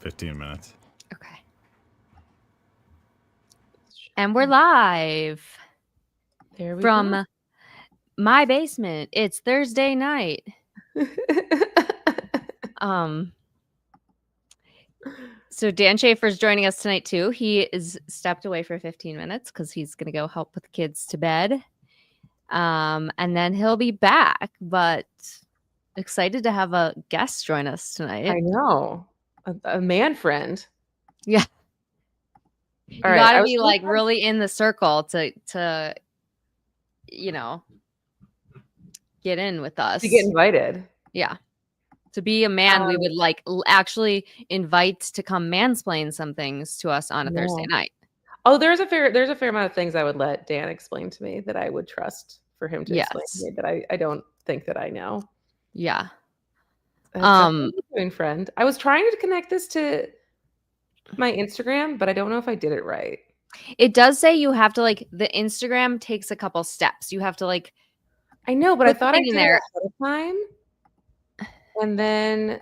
15 minutes. Okay. And we're live There we from go. my basement. It's Thursday night. So Dan Schaefer's joining us tonight too. He is stepped away for 15 minutes because he's gonna go help put the kids to bed. And then he'll be back, but excited to have a guest join us tonight. I know. A man friend. Yeah. You All right, gotta be like really in the circle to get in with us. To get invited. Yeah. To be a man, we would like actually invite to come mansplain some things to us on a Thursday night. Oh, there's a fair amount of things I would let Dan explain to me that I would trust for him to explain to me that I don't think that I know. Yeah. That's friend. I was trying to connect this to my Instagram, but I don't know if I did it right. It does say you have to the Instagram takes a couple steps. You have to I know, but I thought I did there it ahead of time. And then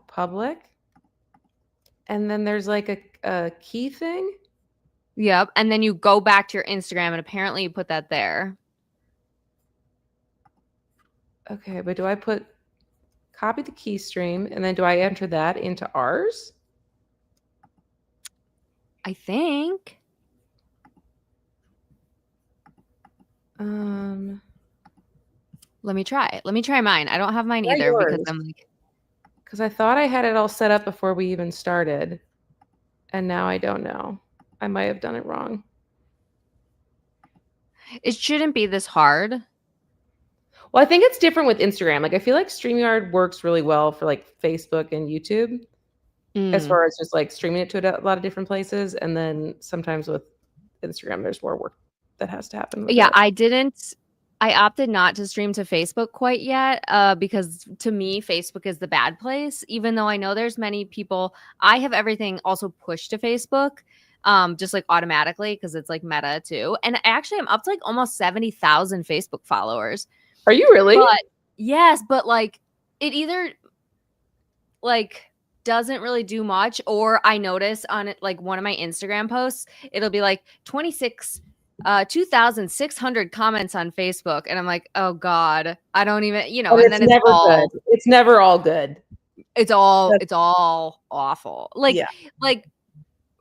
public. And then there's like a key thing. Yep. And then you go back to your Instagram and apparently you put that there. Okay, but do I copy the key stream and then do I enter that into ours? I think. Let me try. Let me try mine. I don't have mine either because I thought I had it all set up before we even started. And now I don't know. I might have done it wrong. It shouldn't be this hard. Well, I think it's different with Instagram. Like I feel like StreamYard works really well for like Facebook and YouTube as far as just like streaming it to a lot of different places. And then sometimes with Instagram, there's more work that has to happen. Yeah, I opted not to stream to Facebook quite yet because to me, Facebook is the bad place, even though I know there's many people. I have everything also pushed to Facebook just like automatically because it's like Meta too. And actually, I'm up to like almost 70,000 Facebook followers. Are you really? Yes, but like it either like doesn't really do much, or I notice on it like one of my Instagram posts, it'll be like 2,600 comments on Facebook, and I'm like, oh god, I don't even, and then it's never good. It's never all good. It's all awful. Like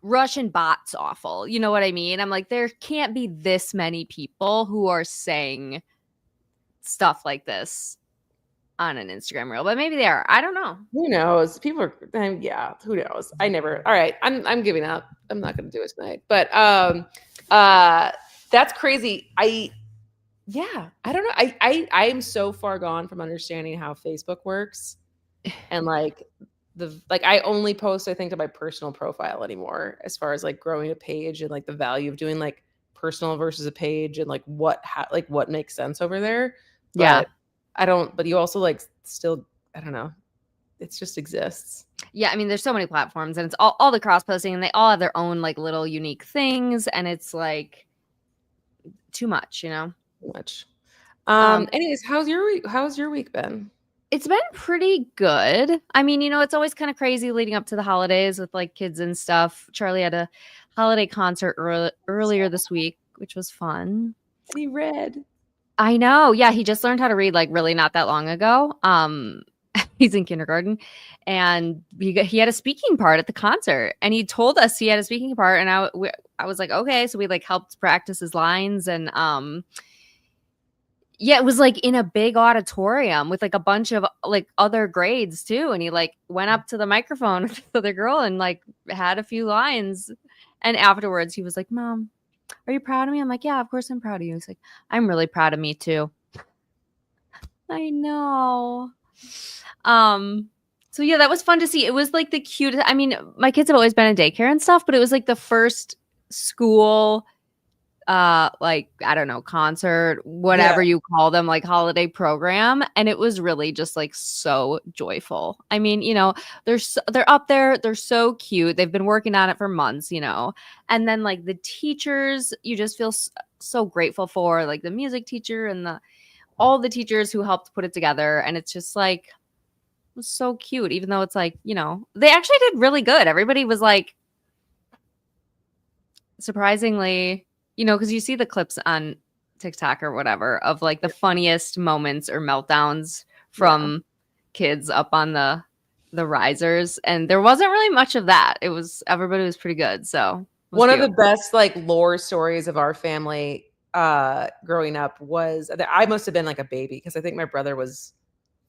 Russian bots awful. You know what I mean? I'm like, there can't be this many people who are saying stuff like this on an Instagram reel, but maybe they are. I don't know. Who knows? People are, who knows? All right, I'm giving up. I'm not going to do it tonight. But that's crazy. I don't know. I am so far gone from understanding how Facebook works, and I only post I think to my personal profile anymore as far as like growing a page and like the value of doing like personal versus a page and like what makes sense over there. But but you also like still, I don't know. It just exists. Yeah, I mean, there's so many platforms, and it's all the cross posting, and they all have their own like little unique things, and it's like too much, Too much. Anyways, how's your week been? It's been pretty good. I mean, it's always kind of crazy leading up to the holidays with like kids and stuff. Charlie had a holiday concert earlier this week, which was fun. He read. I know. Yeah, he just learned how to read like really not that long ago. He's in kindergarten, and he had a speaking part at the concert, and he told us he had a speaking part, and I was like, okay, so we like helped practice his lines, and it was like in a big auditorium with like a bunch of like other grades too, and he like went up to the microphone with the other girl and like had a few lines, and afterwards he was like, Mom, are you proud of me? I'm like, yeah, of course I'm proud of you. He's like, I'm really proud of me too. I know. So yeah, that was fun to see. It was like the cutest. I mean, my kids have always been in daycare and stuff, but it was like the first school, like, I don't know, concert, whatever you call them, like holiday program. And it was really just like so joyful. I mean, they're up there. They're so cute. They've been working on it for months, and then like the teachers, you just feel so grateful for, like the music teacher and all the teachers who helped put it together. And it's just like, was so cute, even though it's like, they actually did really good. Everybody was like surprisingly, because you see the clips on TikTok or whatever of like the funniest moments or meltdowns from kids up on the risers, and there wasn't really much of that. Everybody was pretty good. So One of cute. the best like lore stories of our family growing up was that I must have been like a baby because I think my brother was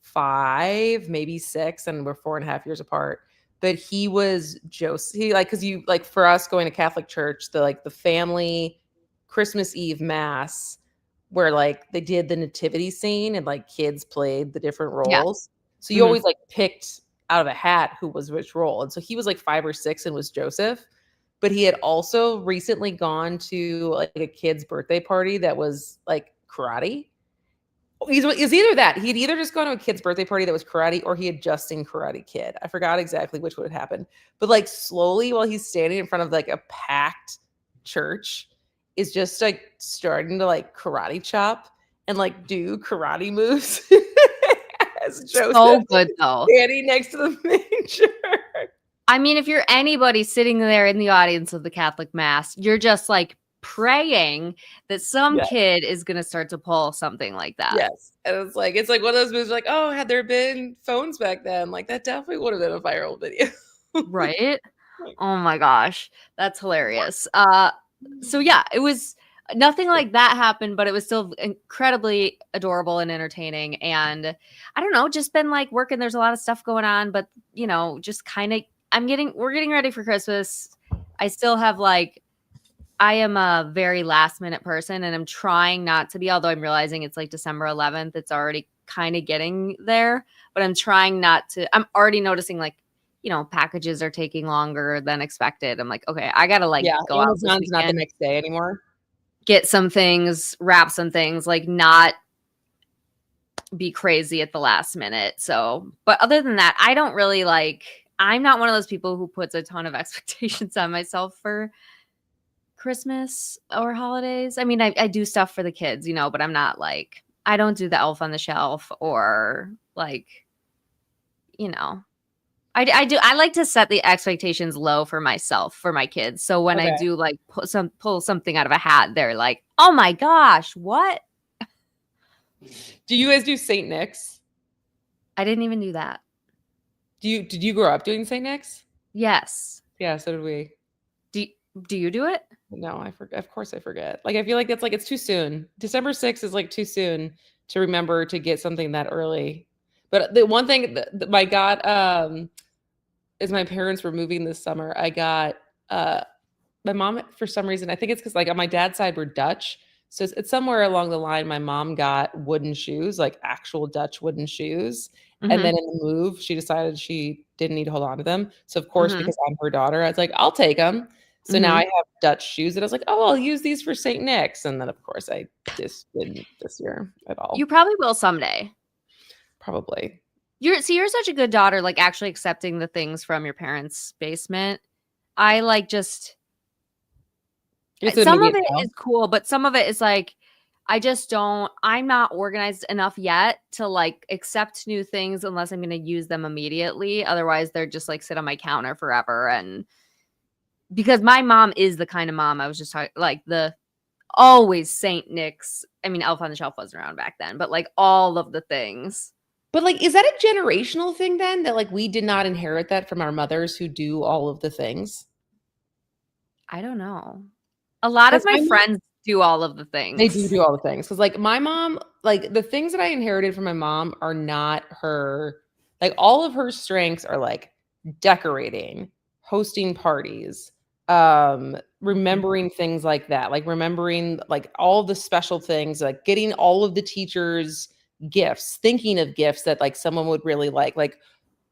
5, maybe 6, and we're 4.5 years apart. But he was Joseph. He like because you like for us going to Catholic church, the family Christmas Eve mass where like they did the nativity scene and like kids played the different Yeah. roles. So you always like picked out of a hat who was which role. And so he was like 5 or 6 and was Joseph. But he had also recently gone to like a kid's birthday party that was like karate. Is either that he had either just gone to a kid's birthday party that was karate or he had just seen Karate Kid. I forgot exactly which would have happened, but like slowly while he's standing in front of like a packed church, is just like starting to like karate chop and like do karate moves as Joseph So good though. standing next to the manger. I mean, if you're anybody sitting there in the audience of the Catholic Mass, you're just like praying that some kid is going to start to pull something like that. Yes. And it's like one of those movies like, oh, had there been phones back then, like that definitely would have been a viral video. Right? Oh my gosh. That's hilarious. So yeah, it was nothing like that happened, but it was still incredibly adorable and entertaining. And I don't know, just been like working. There's a lot of stuff going on, but just kind of we're getting ready for Christmas. I still have I am a very last minute person and I'm trying not to be, although I'm realizing it's like December 11th. It's already kind of getting there, but I'm trying not to. I'm already noticing packages are taking longer than expected. I'm like, okay, I got to go out this weekend, not the next day anymore. Get some things, wrap some things, not be crazy at the last minute. So, but other than that, I don't really I'm not one of those people who puts a ton of expectations on myself for Christmas or holidays. I mean, I do stuff for the kids, but I'm not I don't do the elf on the shelf or I like to set the expectations low for myself, for my kids. So when I do pull something out of a hat, they're like, oh my gosh, what? Do you guys do St. Nick's? I didn't even do that. Did you grow up doing St. Nick's? Yes. Yeah, so did we. Do you do it? No, I forget. Of course I forget. I feel like it's too soon. December 6th is too soon to remember to get something that early. But the one thing that I got is my parents were moving this summer. I got my mom, for some reason, I think it's because on my dad's side we're Dutch. So it's somewhere along the line my mom got wooden shoes, actual Dutch wooden shoes. Mm-hmm. And then in the move, she decided she didn't need to hold on to them. So of course, because I'm her daughter, I was like, I'll take them. So now I have Dutch shoes and I was like, oh, I'll use these for St. Nick's. And then of course I just didn't this year at all. You probably will someday. Probably. You're such a good daughter, actually accepting the things from your parents' basement. I some of it is cool, but some of it is I'm not organized enough yet to accept new things unless I'm going to use them immediately. Otherwise they're just sit on my counter forever. And because my mom is the kind of mom I was just talking, the always St. Nick's. I mean, Elf on the Shelf wasn't around back then, but all of the things. But is that a generational thing then that we did not inherit that from our mothers who do all of the things? I don't know. A lot of my friends do all of the things. They do all the things. Because my mom, the things that I inherited from my mom are not her, all of her strengths are decorating, hosting parties, remembering things like that, remembering all the special things, getting all of the teachers gifts, thinking of gifts that someone would really like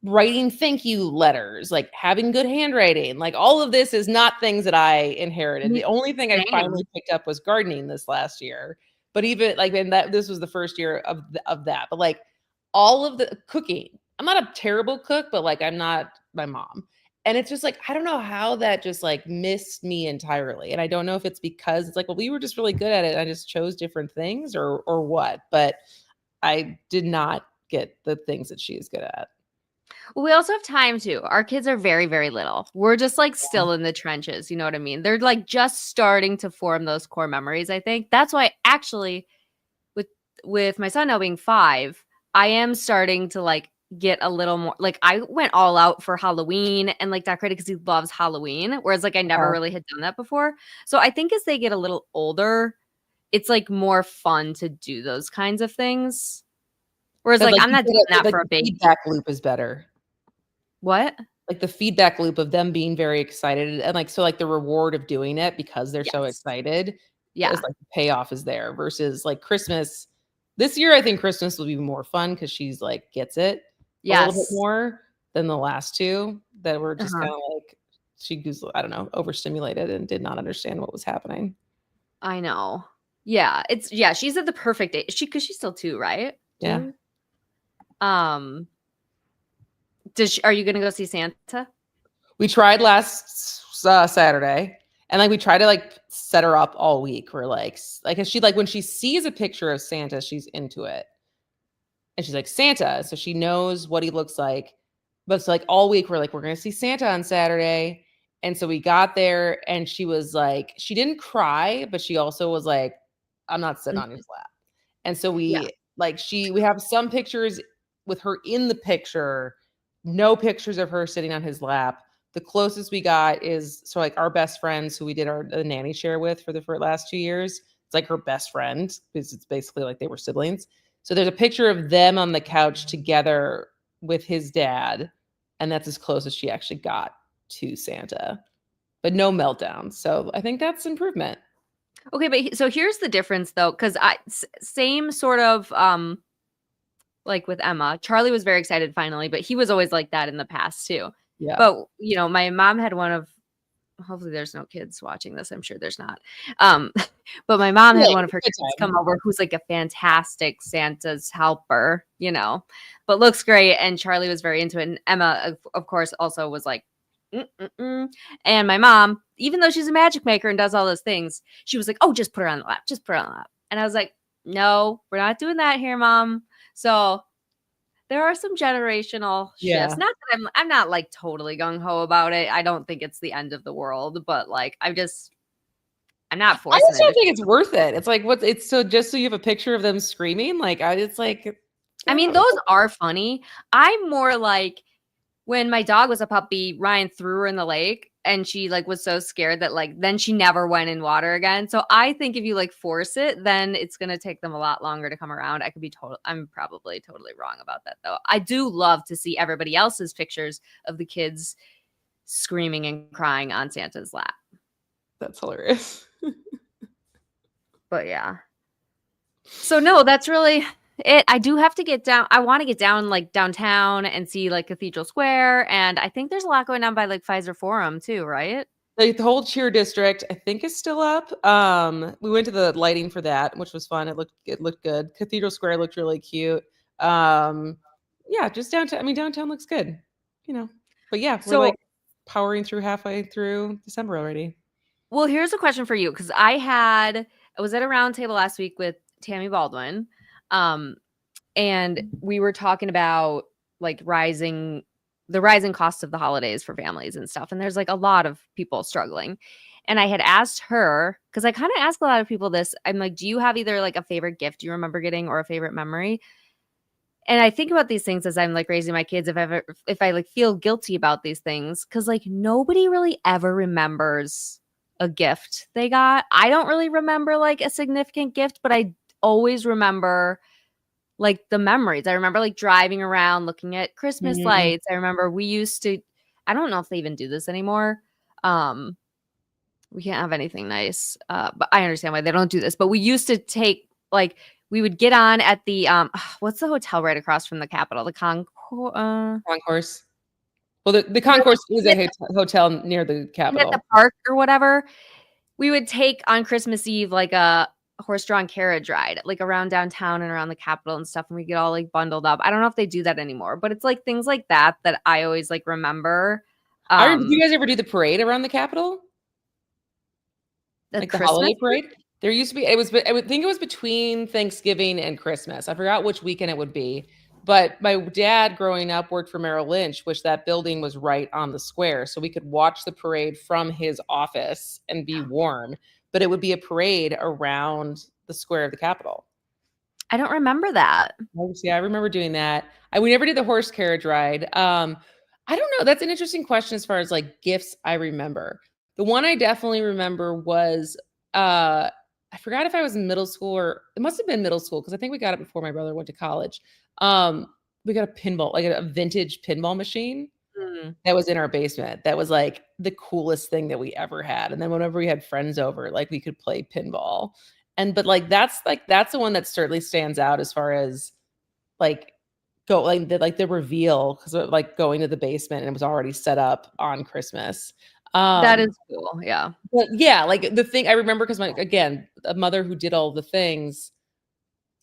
writing thank you letters, having good handwriting, all of this is not things that I inherited. The only thing I finally picked up was gardening this last year. But even and that this was the first year of that. But all of the cooking, I'm not a terrible cook, but I'm not my mom. And it's just I don't know how that just missed me entirely. And I don't know if it's because it's well, we were just really good at it. I just chose different things or what. But I did not get the things that she is good at. We also have time too. Our kids are very, very little. We're just like still in the trenches. You know what I mean? They're like just starting to form those core memories, I think. That's why actually with my son now being 5, I am starting to like get a little more like I went all out for Halloween and like decorated because he loves Halloween. Whereas like I never really had done that before. So I think as they get a little older, it's like more fun to do those kinds of things. Whereas like I'm not doing that for a the baby. feedback loop is better. What? Like the feedback loop of them being very excited and like so like the reward of doing it because they're so Yes. excited Yeah. is like the payoff is there versus like Christmas. This year I think Christmas will be more fun because she's like gets it a little bit Yes. more than the last two that were just Uh-huh. kind of like she was, I don't know, overstimulated and did not understand what was happening. I know. Yeah, she's at the perfect age. Because she's still 2, right? Yeah. 2? Um, are you gonna go see Santa? We tried last Saturday, and like we try to like set her up all week. We're like she like when she sees a picture of Santa, she's into it, and she's like Santa, so she knows what he looks like. But it's like all week we're gonna see Santa on Saturday, and so we got there, and she was like she didn't cry, but she also was like, I'm not sitting on your Mhm. lap. And so Yeah. we have some pictures with her in the picture, no pictures of her sitting on his lap. The closest we got is so like our best friends who we did the nanny share with for the last 2 years. It's like her best friend because it's basically like they were siblings. So there's a picture of them on the couch together with his dad, and that's as close as she actually got to Santa, but no meltdown. So I think that's improvement. Okay, but so here's the difference though, because same sort of like with Emma. Charlie was very excited finally, but he was always like that in the past too. Yeah. But you know, my mom had one of hopefully there's no kids watching this. I'm sure there's not. Um, but my mom had one of her kids come over who's like a fantastic Santa's helper, you know, but looks great. And Charlie was very into it. And Emma, of course, also was like, mm-mm-mm. And my mom, even though she's a magic maker and does all those things, she was like, oh, just put her on the lap. Just put her on the lap. And I was like, no, we're not doing that here, Mom. So there are some generational shifts. Not that I'm not like totally gung ho about it. I don't think it's the end of the world, but like I'm not forcing I just don't it. think it's worth it. It's like it's so just so you have a picture of them screaming. Like it's like I mean, those are funny. I'm more like when my dog was a puppy, Ryan threw her in the lake and she like was so scared that like then she never went in water again. So I think if you like force it, then it's gonna take them a lot longer to come around. I'm probably totally wrong about that though. I do love to see everybody else's pictures of the kids screaming and crying on Santa's lap. That's hilarious. But yeah. So no, that's really it. I do have to get down. I want to get down like downtown and see like Cathedral Square. And I think there's a lot going on by like Pfizer Forum too, right? Like the whole cheer district, I think, is still up. We went to the lighting for that, which was fun. It looked good. Cathedral Square looked really cute. Yeah, just downtown. I mean, downtown looks good, you know. But yeah, we're like powering through halfway through December already. Well, here's a question for you because I was at a round table last week with Tammy Baldwin, and we were talking about like the rising costs of the holidays for families and stuff. And there's like a lot of people struggling. And I had asked her, because I kind of ask a lot of people this. I'm like, do you have either like a favorite gift you remember getting or a favorite memory? And I think about these things as I'm like raising my kids. If I like feel guilty about these things, because like nobody really ever remembers a gift they got. I don't really remember like a significant gift, but I always remember like the memories. I remember like driving around looking at Christmas lights. I remember we used to, I don't know if they even do this anymore. We can't have anything nice. But I understand why they don't do this. But we used to take like we would get on at the what's the hotel right across from the Capitol? The Concourse. Well, the Concourse is a hotel near the Capitol. At the park or whatever. We would take on Christmas Eve like a horse-drawn carriage ride, like around downtown and around the Capitol and stuff, and we get all like bundled up. I don't know if they do that anymore, but it's like things like that that I always like remember. Do you guys ever do the parade around the Capitol? Like the holiday parade? There used to be. I would think it was between Thanksgiving and Christmas. I forgot which weekend it would be, But my dad growing up worked for Merrill Lynch, which that building was right on the square. So we could watch the parade from his office and be warm, but it would be a parade around the square of the Capitol. I don't remember that. Yeah, I remember doing that. We never did the horse carriage ride. I don't know. That's an interesting question as far as like gifts I remember. The one I definitely remember was I forgot if I was in middle school or it must have been middle school because I think we got it before my brother went to college. We got a pinball, like a vintage pinball machine that was in our basement. That was like the coolest thing that we ever had. And then whenever we had friends over, like we could play pinball. But that's the one that certainly stands out as far as like the reveal because like going to the basement and it was already set up on Christmas. That is cool. Yeah. But yeah, like the thing I remember because again, a mother who did all the things,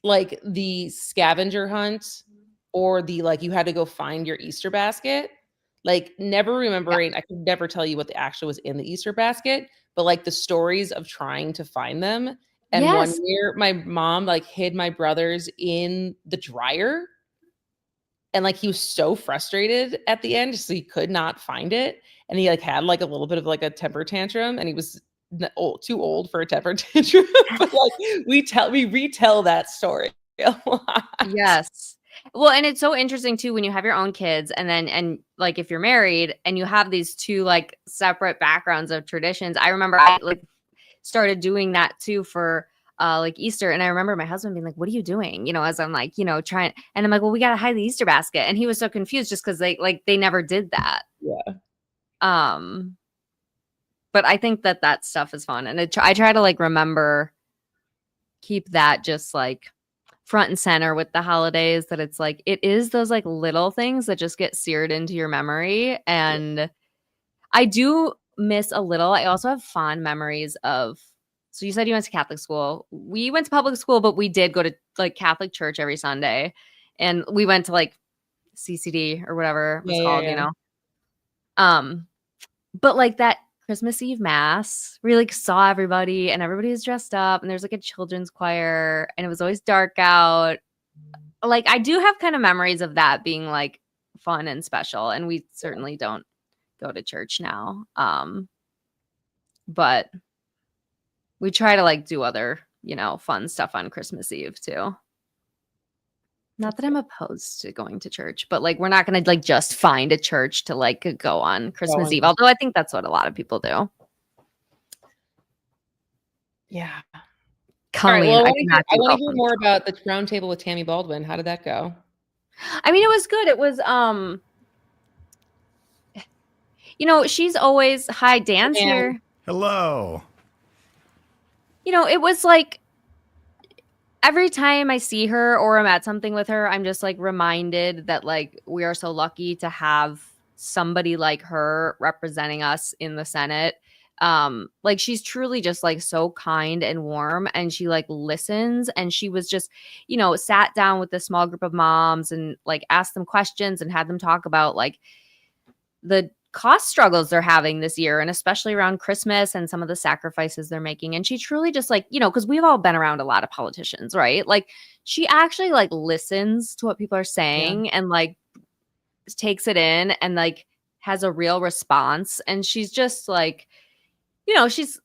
like the scavenger hunt or the like you had to go find your Easter basket. Like never remembering, I could never tell you what actually was in the Easter basket, but like the stories of trying to find them. And one year my mom like hid my brothers in the dryer. And like he was so frustrated at the end, so he could not find it. And he like had like a little bit of like a temper tantrum, and he was too old for a temper tantrum. But like we retell that story a lot. Yes. Well, and it's so interesting too when you have your own kids and like if you're married and you have these two like separate backgrounds of traditions. I remember I like started doing that too for like Easter. And I remember my husband being like, what are you doing? You know, as I'm like, you know, trying, and I'm like, well, we got to hide the Easter basket. And he was so confused just because they never did that. Yeah. But I think that stuff is fun. And I try to like keep that just like front and center with the holidays, that it's like, it is those like little things that just get seared into your memory. And I do miss a little. I also have fond memories of, so you said you went to Catholic school. We went to public school, but we did go to like Catholic church every Sunday. And we went to like CCD or whatever it was called, you know? But like that Christmas Eve mass, we like saw everybody and everybody was dressed up and there's like a children's choir and it was always dark out. Like I do have kind of memories of that being like fun and special. And we certainly don't go to church now. But we try to like do other, you know, fun stuff on Christmas Eve too. Not that I'm opposed to going to church, but like we're not going to like just find a church to like go on Christmas Eve. Although I think that's what a lot of people do. Yeah. Colleen, all right, well, I want to hear more about the round table with Tammy Baldwin. How did that go? I mean, it was good. It was you know, she's always hi, Dan's here. Hello. You know, it was like every time I see her or I'm at something with her, I'm just like reminded that like we are so lucky to have somebody like her representing us in the Senate. Like she's truly just like so kind and warm and she like listens, and she was just, you know, sat down with a small group of moms and like asked them questions and had them talk about like the cost struggles they're having this year, and especially around Christmas and some of the sacrifices they're making. And she truly just like, you know, because we've all been around a lot of politicians, right? Like she actually like listens to what people are saying and like takes it in and like has a real response. And she's just like, you know, she's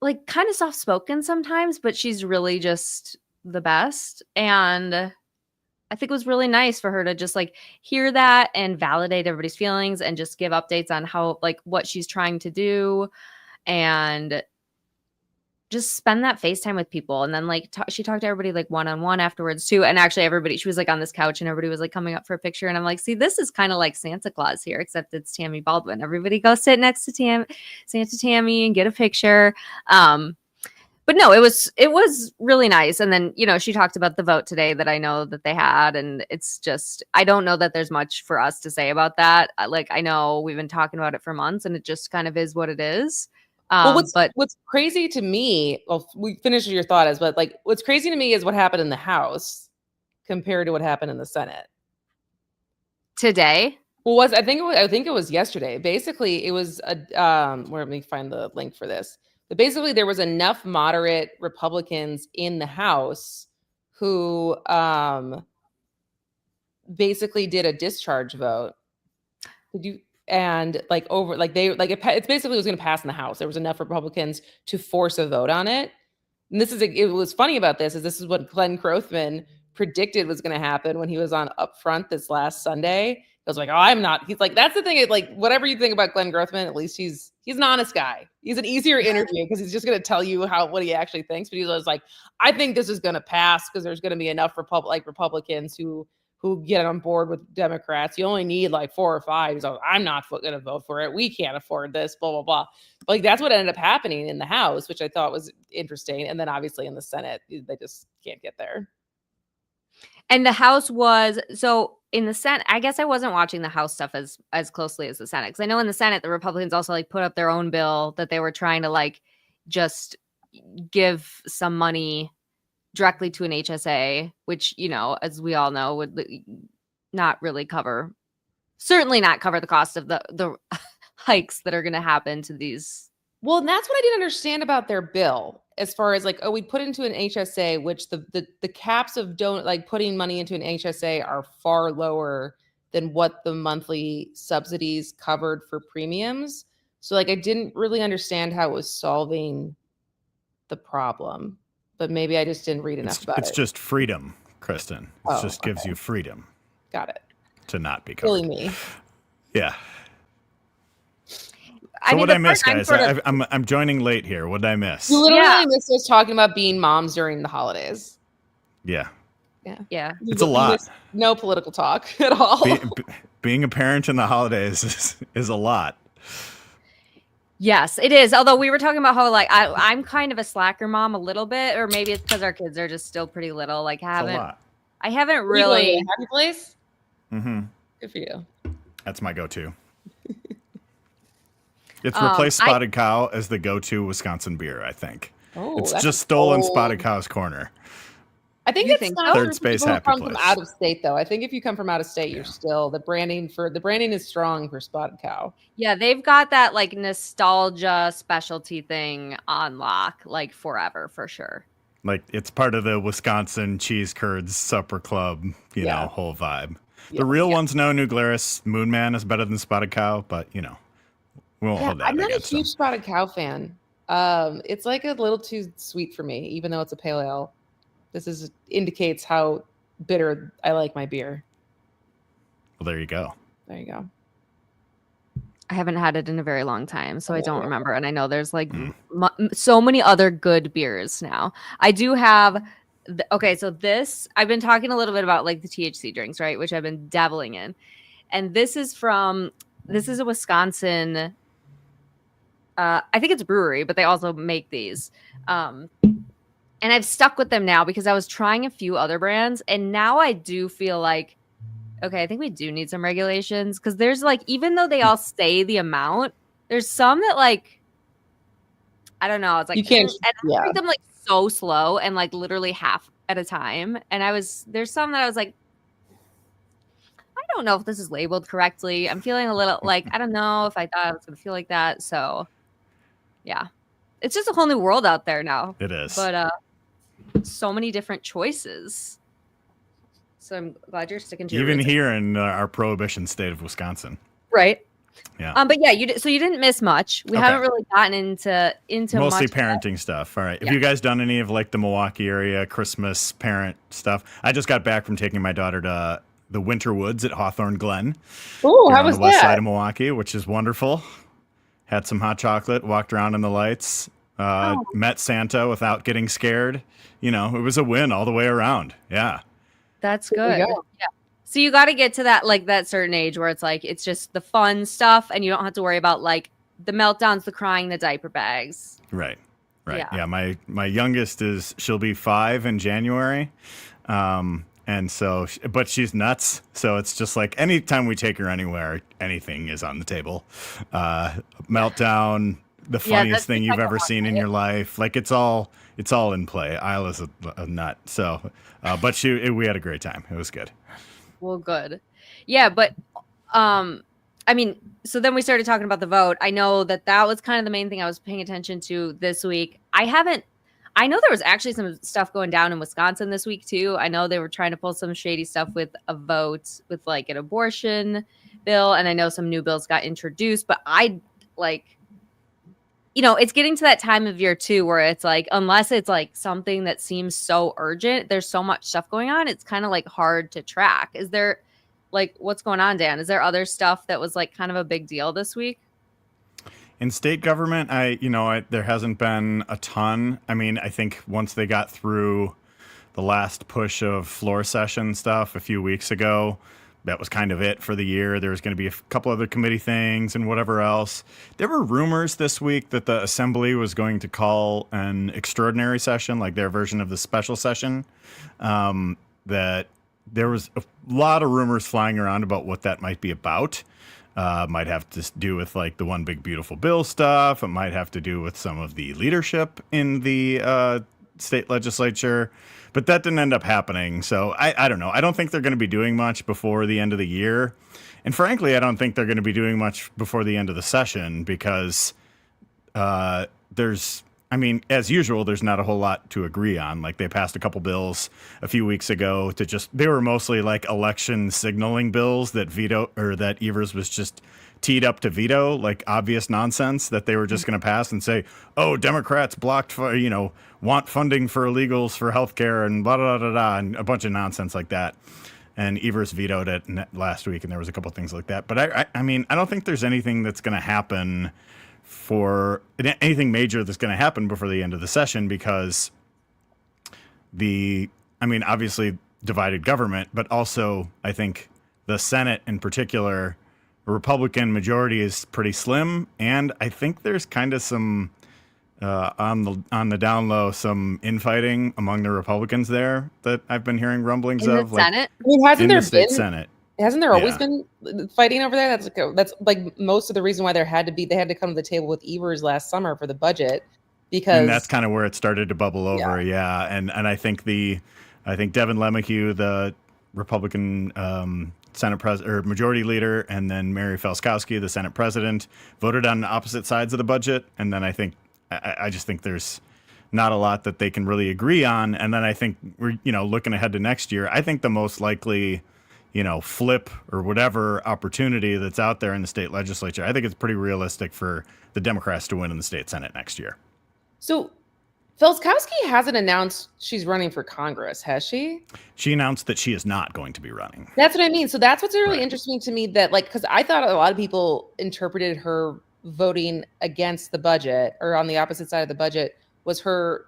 like kind of soft spoken sometimes, but she's really just the best. And I think it was really nice for her to just like hear that and validate everybody's feelings and just give updates on how like what she's trying to do and just spend that FaceTime with people. And then like she talked to everybody like one-on-one afterwards too. And actually everybody, she was like on this couch and everybody was like coming up for a picture. And I'm like, see, this is kind of like Santa Claus here, except it's Tammy Baldwin. Everybody go sit next to Santa Tammy and get a picture. But no, it was really nice. And then, you know, she talked about the vote today that I know that they had. And it's just, I don't know that there's much for us to say about that. Like, I know we've been talking about it for months and it just kind of is what it is. Well, what's crazy to me, well, we finished your thought but like, what's crazy to me is what happened in the House compared to what happened in the Senate. Today? Well, I think it was yesterday. Basically, it was let me find the link for this. But basically, there was enough moderate Republicans in the House who basically did a discharge vote. Did you? And like over, like they, like it basically was going to pass in the House. There was enough Republicans to force a vote on it. And it was funny about this is what Glenn Grothman predicted was going to happen when he was on Upfront this last Sunday. He was like, "Oh, I'm not." He's like, "That's the thing. Like, whatever you think about Glenn Grothman, at least he's an honest guy. He's an easier interview because he's just going to tell you what he actually thinks." But he was like, "I think this is going to pass because there's going to be enough Republicans who get on board with Democrats. You only need like 4 or 5. He's like, I'm not going to vote for it. We can't afford this, blah, blah, blah." Like that's what ended up happening in the House, which I thought was interesting. And then obviously in the Senate, they just can't get there. And the House was, so in the Senate, I guess I wasn't watching the House stuff as closely as the Senate. Because I know in the Senate, the Republicans also like put up their own bill that they were trying to like just give some money directly to an HSA, which, you know, as we all know, would not really certainly not cover the cost of the hikes that are going to happen to these. Well, and that's what I didn't understand about their bill, as far as like, oh, we put into an HSA, which the caps of putting money into an HSA are far lower than what the monthly subsidies covered for premiums. So like, I didn't really understand how it was solving the problem. But maybe I just didn't read enough about it. It's just freedom, Kristin. It just gives you freedom. Got it. To not be covered. Really me. Yeah. So what I miss, guys? I'm joining late here. What did I miss? You literally missed us talking about being moms during the holidays. Yeah. Yeah. It's a lot. No political talk at all. Being a parent in the holidays is a lot. Yes, it is. Although we were talking about how like I'm kind of a slacker mom a little bit, or maybe it's because our kids are just still pretty little. Like I haven't really. Happy Place. Mm-hmm. Good for you. That's my go-to. It's replaced Spotted Cow as the go-to Wisconsin beer. I think it's just stolen Spotted Cow's corner. I think it's not Third space Happy Place. From out of state, though. I think if you come from out of state, you're still the branding is strong for Spotted Cow. Yeah, they've got that like nostalgia specialty thing on lock, like forever for sure. Like it's part of the Wisconsin Cheese Curds Supper Club, you know, whole vibe. The real ones know New Glarus Moon Man is better than Spotted Cow, but you know, we won't hold that. I'm not a huge Spotted Cow fan. It's like a little too sweet for me, even though it's a pale ale. This indicates how bitter I like my beer. Well, there you go. There you go. I haven't had it in a very long time, so I don't remember. And I know there's like so many other good beers now. I do have. So this, I've been talking a little bit about like the THC drinks, right? Which I've been dabbling in. And this is a Wisconsin, I think it's a brewery, but they also make these. And I've stuck with them now because I was trying a few other brands. And now I do feel like, okay, I think we do need some regulations. Because there's like, even though they all say the amount, there's some that like, I don't know. It's like, you can't, and I drink them like so slow and like literally half at a time. And there's some that I was like, I don't know if this is labeled correctly. I'm feeling a little like, I don't know if I thought I was going to feel like that. So yeah, it's just a whole new world out there now. It is. But so many different choices. So I'm glad you're sticking to even here in our prohibition state of Wisconsin. Right. Yeah. But yeah, you didn't miss much. We haven't really gotten into mostly much parenting stuff. All right. Have you guys done any of like the Milwaukee area Christmas parent stuff? I just got back from taking my daughter to the Winter Woods at Hawthorne Glen. Oh, how was on the west that? side of Milwaukee, which is wonderful. Had some hot chocolate, walked around in the lights, met Santa without getting scared. You know, it was a win all the way around. Yeah. That's good. Yeah. So you got to get to that certain age where it's like, it's just the fun stuff and you don't have to worry about like the meltdowns, the crying, the diaper bags. Right. Yeah. My youngest she'll be 5 in January. And so, but she's nuts. So it's just like anytime we take her anywhere, anything is on the table. Meltdown, the funniest thing you've ever seen in your life. Like it's all in play. Isla's a nut. So, but we had a great time. It was good. Well, good. Yeah. But, I mean, so then we started talking about the vote. I know that was kind of the main thing I was paying attention to this week. I I know there was actually some stuff going down in Wisconsin this week too. I know they were trying to pull some shady stuff with a vote with like an abortion bill, and I know some new bills got introduced, but I like, it's getting to that time of year too where it's like, unless it's like something that seems so urgent, there's so much stuff going on, it's kind of like hard to track. Is there like, what's going on, Dan? Is there other stuff that was like kind of a big deal this week? In state government, there hasn't been a ton. I mean, I think once they got through the last push of floor session stuff a few weeks ago, that was kind of it for the year. There was going to be a couple other committee things and whatever else. There were rumors this week that the assembly was going to call an extraordinary session, like their version of the special session. That there was a lot of rumors flying around about what that might be about. Might have to do with like the one big beautiful bill stuff. It might have to do with some of the leadership in the state legislature, but that didn't end up happening. So I don't know. I don't think they're going to be doing much before the end of the year. And frankly, I don't think they're going to be doing much before the end of the session because as usual, there's not a whole lot to agree on. Like they passed a couple bills a few weeks ago they were mostly like election signaling bills that that Evers was just teed up to veto, like obvious nonsense that they were just going to pass and say, oh, Democrats want funding for illegals for healthcare and blah, blah, blah, blah, and a bunch of nonsense like that. And Evers vetoed it last week, and there was a couple things like that. But I don't think there's anything that's going to happen for anything major that's going to happen before the end of the session because obviously divided government, but also I think the Senate in particular, the Republican majority is pretty slim. And I think there's kind of some, on the down low, some infighting among the Republicans there that I've been hearing rumblings in of. The Senate? Hasn't there state been? Senate. Hasn't there always been fighting over there? That's like most of the reason why they had to come to the table with Evers last summer for the budget, because and that's kind of where it started to bubble over. Yeah. And I think Devin LeMahieu, the Republican Senate president or majority leader, and then Mary Felskowski, the Senate president, voted on opposite sides of the budget. And then I just think there's not a lot that they can really agree on. And then I think we're, looking ahead to next year, I think the most likely flip or whatever opportunity that's out there in the state legislature, I think it's pretty realistic for the Democrats to win in the state Senate next year. So Felskowski hasn't announced she's running for Congress, has she? She announced that she is not going to be running. That's what I mean. So that's what's really interesting to me, that because I thought a lot of people interpreted her voting against the budget or on the opposite side of the budget was her,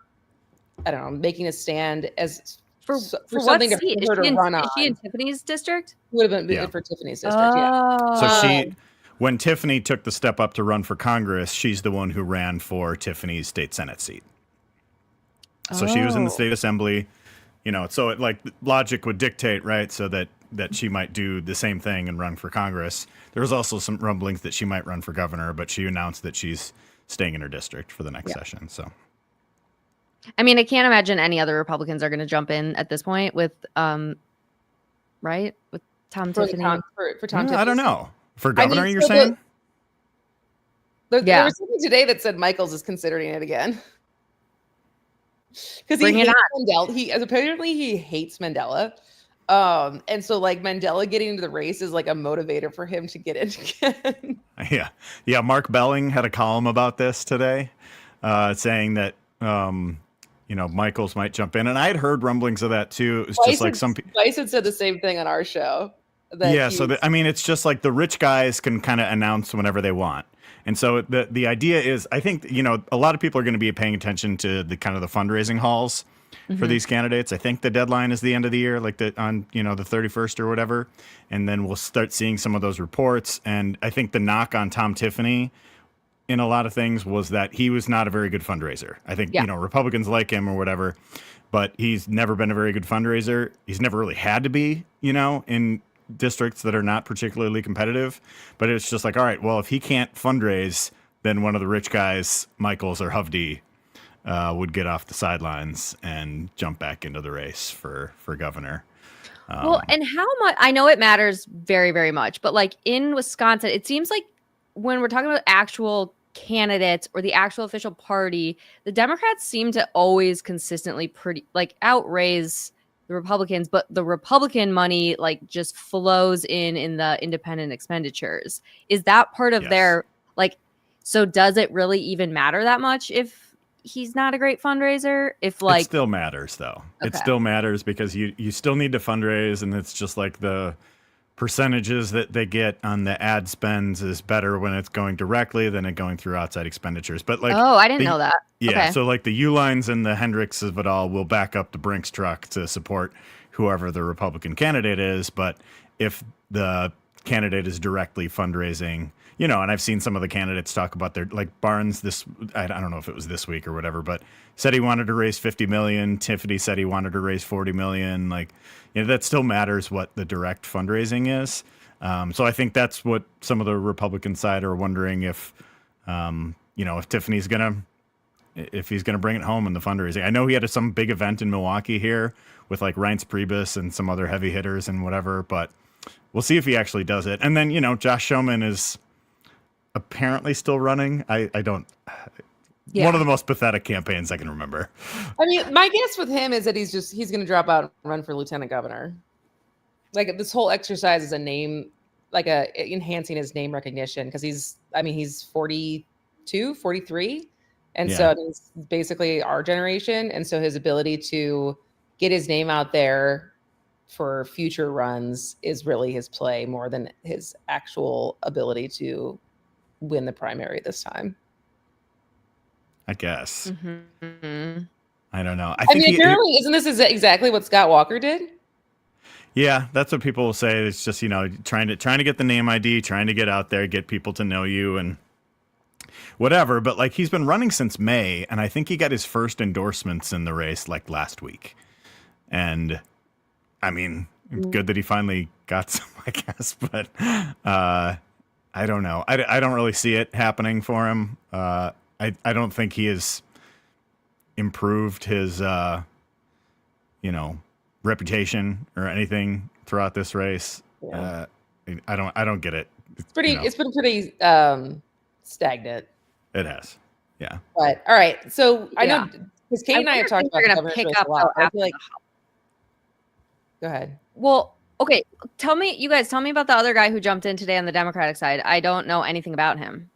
I don't know, making a stand as for something what seat? For her to run on. Is she in Tiffany's district? Would have been for Tiffany's district, So when Tiffany took the step up to run for Congress, she's the one who ran for Tiffany's state Senate seat. So she was in the state assembly, so it like logic would dictate, right? So that she might do the same thing and run for Congress. There was also some rumblings that she might run for governor, but she announced that she's staying in her district for the next session. So. I mean, I can't imagine any other Republicans are going to jump in at this point with, right? With Tom Tiffany. For Tom Tiffany. I don't know. For governor, you're saying? There was something today that said Michaels is considering it again. Because he hates Mandela. Apparently he hates Mandela. And so like Mandela getting into the race is like a motivator for him to get in again. Yeah. Mark Belling had a column about this today, saying that, Michaels might jump in. And I had heard rumblings of that too. It was just like some people. Vice had said the same thing on our show. It's just like the rich guys can kind of announce whenever they want. And so the idea is, I think, a lot of people are going to be paying attention to the kind of the fundraising halls for these candidates. I think the deadline is the end of the year, like on the 31st or whatever. And then we'll start seeing some of those reports. And I think the knock on Tom Tiffany in a lot of things was that he was not a very good fundraiser. I think, Republicans like him or whatever, but he's never been a very good fundraiser. He's never really had to be, in districts that are not particularly competitive. But it's just like, all right, well, if he can't fundraise, then one of the rich guys, Michaels or Hovde, would get off the sidelines and jump back into the race for governor. Well, and how much, I know it matters very, very much, but like in Wisconsin, it seems like when we're talking about actual candidates or the actual official party, the Democrats seem to always consistently outraise the Republicans, but the Republican money just flows in the independent expenditures. Is that part of their so does it really even matter that much if he's not a great fundraiser? If it still matters though. Okay. It still matters because you still need to fundraise, and it's just like the percentages that they get on the ad spends is better when it's going directly than it going through outside expenditures. But I didn't know that. Yeah, okay. So the Ulines and the Hendricks of it all will back up the Brinks truck to support whoever the Republican candidate is. But if the candidate is directly fundraising, and I've seen some of the candidates talk about their Barnes I don't know if it was this week or whatever, but said he wanted to raise 50 million. Tiffany said he wanted to raise 40 million. That still matters what the direct fundraising is. So I think that's what some of the Republican side are wondering if Tiffany's if he's going to bring it home in the fundraising. I know he had some big event in Milwaukee here with Reince Priebus and some other heavy hitters and whatever, but we'll see if he actually does it. And then, Josh Schoeman is apparently still running. I don't. Yeah. One of the most pathetic campaigns I can remember. I mean, my guess with him is that he's going to drop out and run for lieutenant governor. This whole exercise is a name, enhancing his name recognition because he's 42, 43. And so it's basically our generation. And so his ability to get his name out there for future runs is really his play more than his actual ability to win the primary this time. I guess. Mm-hmm. I don't know. I mean, apparently, isn't this exactly what Scott Walker did? Yeah, that's what people will say. It's just, trying to get the name ID, trying to get out there, get people to know you and whatever. But he's been running since May, and I think he got his first endorsements in the race last week. And I mean, good that he finally got some, I guess. But I don't know. I don't really see it happening for him. I don't think he has improved his, reputation or anything throughout this race. Yeah. I don't get it. It's been pretty stagnant. It has. Yeah. But all right. So I know because Kate and I have talked about going to pick up a lot. I feel Go ahead. Well, okay. Tell me about the other guy who jumped in today on the Democratic side. I don't know anything about him.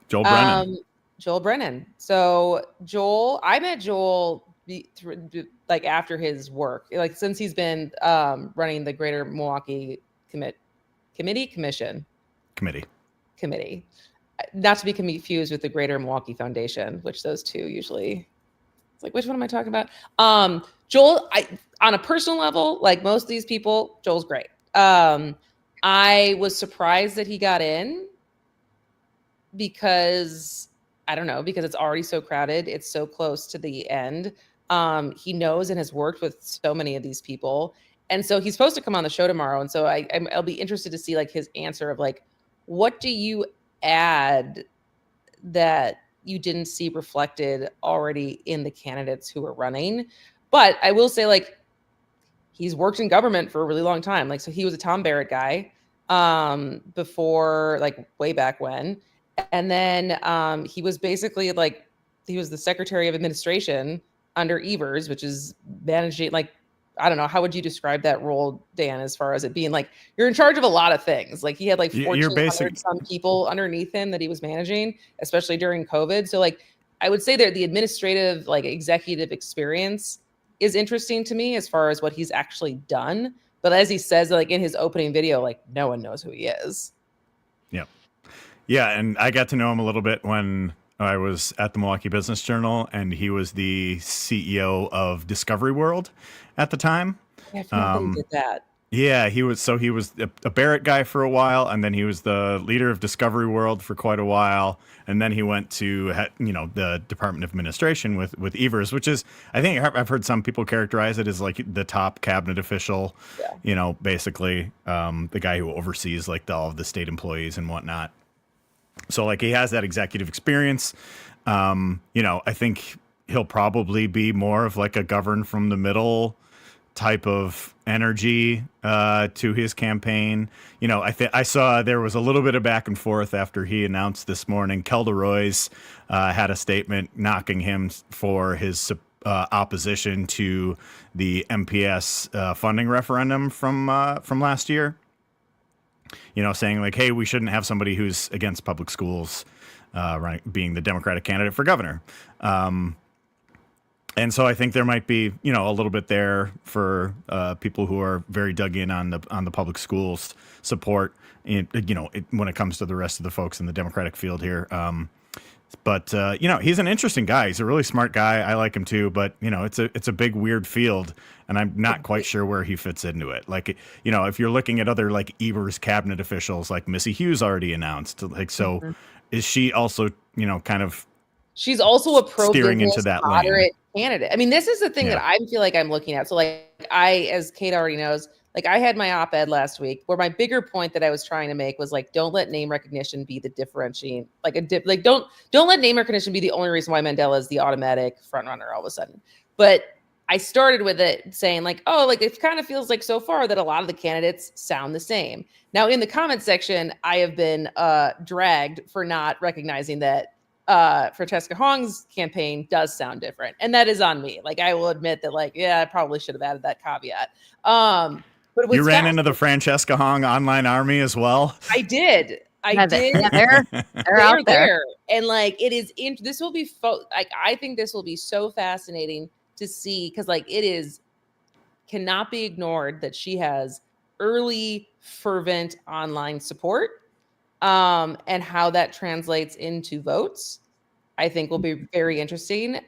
Joel Brennan. Joel Brennan. So I met Joel after his work, since he's been running the Greater Milwaukee Committee, not to be confused with the Greater Milwaukee Foundation, which those two usually. It's which one am I talking about? Joel, on a personal level, like most of these people, Joel's great. I was surprised that he got in because it's already so crowded. It's so close to the end. He knows and has worked with so many of these people. And so he's supposed to come on the show tomorrow. And so I'll be interested to see his answer of what do you add that you didn't see reflected already in the candidates who are running. But I will say he's worked in government for a really long time. So he was a Tom Barrett guy before way back when. And then he was basically he was the Secretary of Administration under Evers, which is managing I don't know, how would you describe that role, Dan, as far as it being you're in charge of a lot of things. He had 1,400 some people underneath him that he was managing, especially during COVID. So I would say that the administrative executive experience is interesting to me as far as what he's actually done. But as he says, in his opening video, no one knows who he is. Yeah. Yeah. And I got to know him a little bit when I was at the Milwaukee Business Journal, and he was the CEO of Discovery World at the time. Yeah, I forgot he did that. Yeah, he was a Barrett guy for a while, and then he was the leader of Discovery World for quite a while, and then he went to the Department of Administration with Evers, which is, I think I've heard some people characterize it as the top cabinet official. Yeah. Basically the guy who oversees all of the state employees and whatnot. So he has that executive experience. I think he'll probably be more of a govern from the middle type of energy to his campaign. You know, I saw there was a little bit of back and forth after he announced this morning. Kelda Royce had a statement knocking him for his opposition to the MPS funding referendum from last year. You know, saying like, hey, we shouldn't have somebody who's against public schools being the Democratic candidate for governor. And so I think there might be, you know, a little bit there for people who are very dug in on the public schools support, when it comes to the rest of the folks in the Democratic field here. But he's an interesting guy. He's a really smart guy. I like him too. But it's a big weird field, and I'm not quite sure where he fits into it. Like, if you're looking at other like Evers cabinet officials, like Missy Hughes already announced, like, so is she also kind of she's also a steering into that moderate lane candidate. I mean, this is the thing that I feel like I'm looking at. So like as Kate already knows, like I had my op-ed last week where my bigger point that I was trying to make was like, don't let name recognition be the differentiating, don't let name recognition be the only reason why Mandela is the automatic front runner all of a sudden. But I started with it saying like, oh, like it kind of feels like so far that a lot of the candidates sound the same. Now in the comment section, I have been dragged for not recognizing that Francesca Hong's campaign does sound different. And that is on me. Like, I will admit that, like, yeah, I probably should have added that caveat. But you ran into the Francesca Hong online army as well. I did. They're out there. And like, it is, this will be, I think this will be so fascinating to see. Cause like cannot be ignored that she has early fervent online support. And how that translates into votes, I think will be very interesting.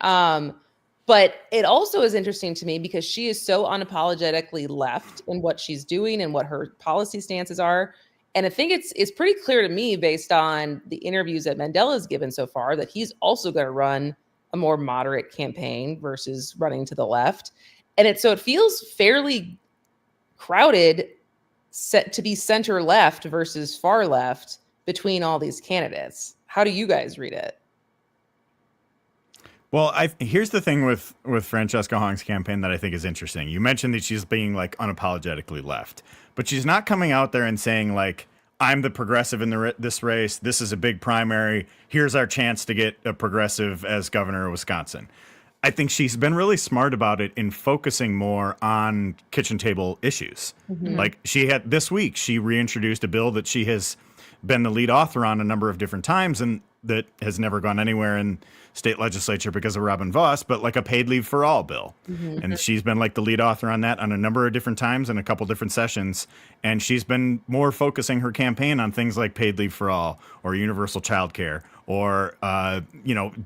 But it also is interesting to me because she is so unapologetically left in what she's doing and what her policy stances are. And I think it's pretty clear to me based on the interviews that Mandela's given so far that he's also going to run a more moderate campaign versus running to the left. And so it feels fairly crowded set to be center left versus far left between all these candidates. How do you guys read it? Well, here's the thing with Francesca Hong's campaign that I think is interesting. You mentioned that she's being like unapologetically left, but she's not coming out there and saying like, I'm the progressive in this race. This is a big primary. Here's our chance to get a progressive as governor of Wisconsin. I think she's been really smart about it in focusing more on kitchen table issues. Mm-hmm. Like this week, she reintroduced a bill that she has been the lead author on a number of different times and that has never gone anywhere in state legislature because of Robin Voss, but like a paid leave for all bill. Mm-hmm. And she's been like the lead author on that on a number of different times in a couple different sessions. And she's been more focusing her campaign on things like paid leave for all or universal child care or,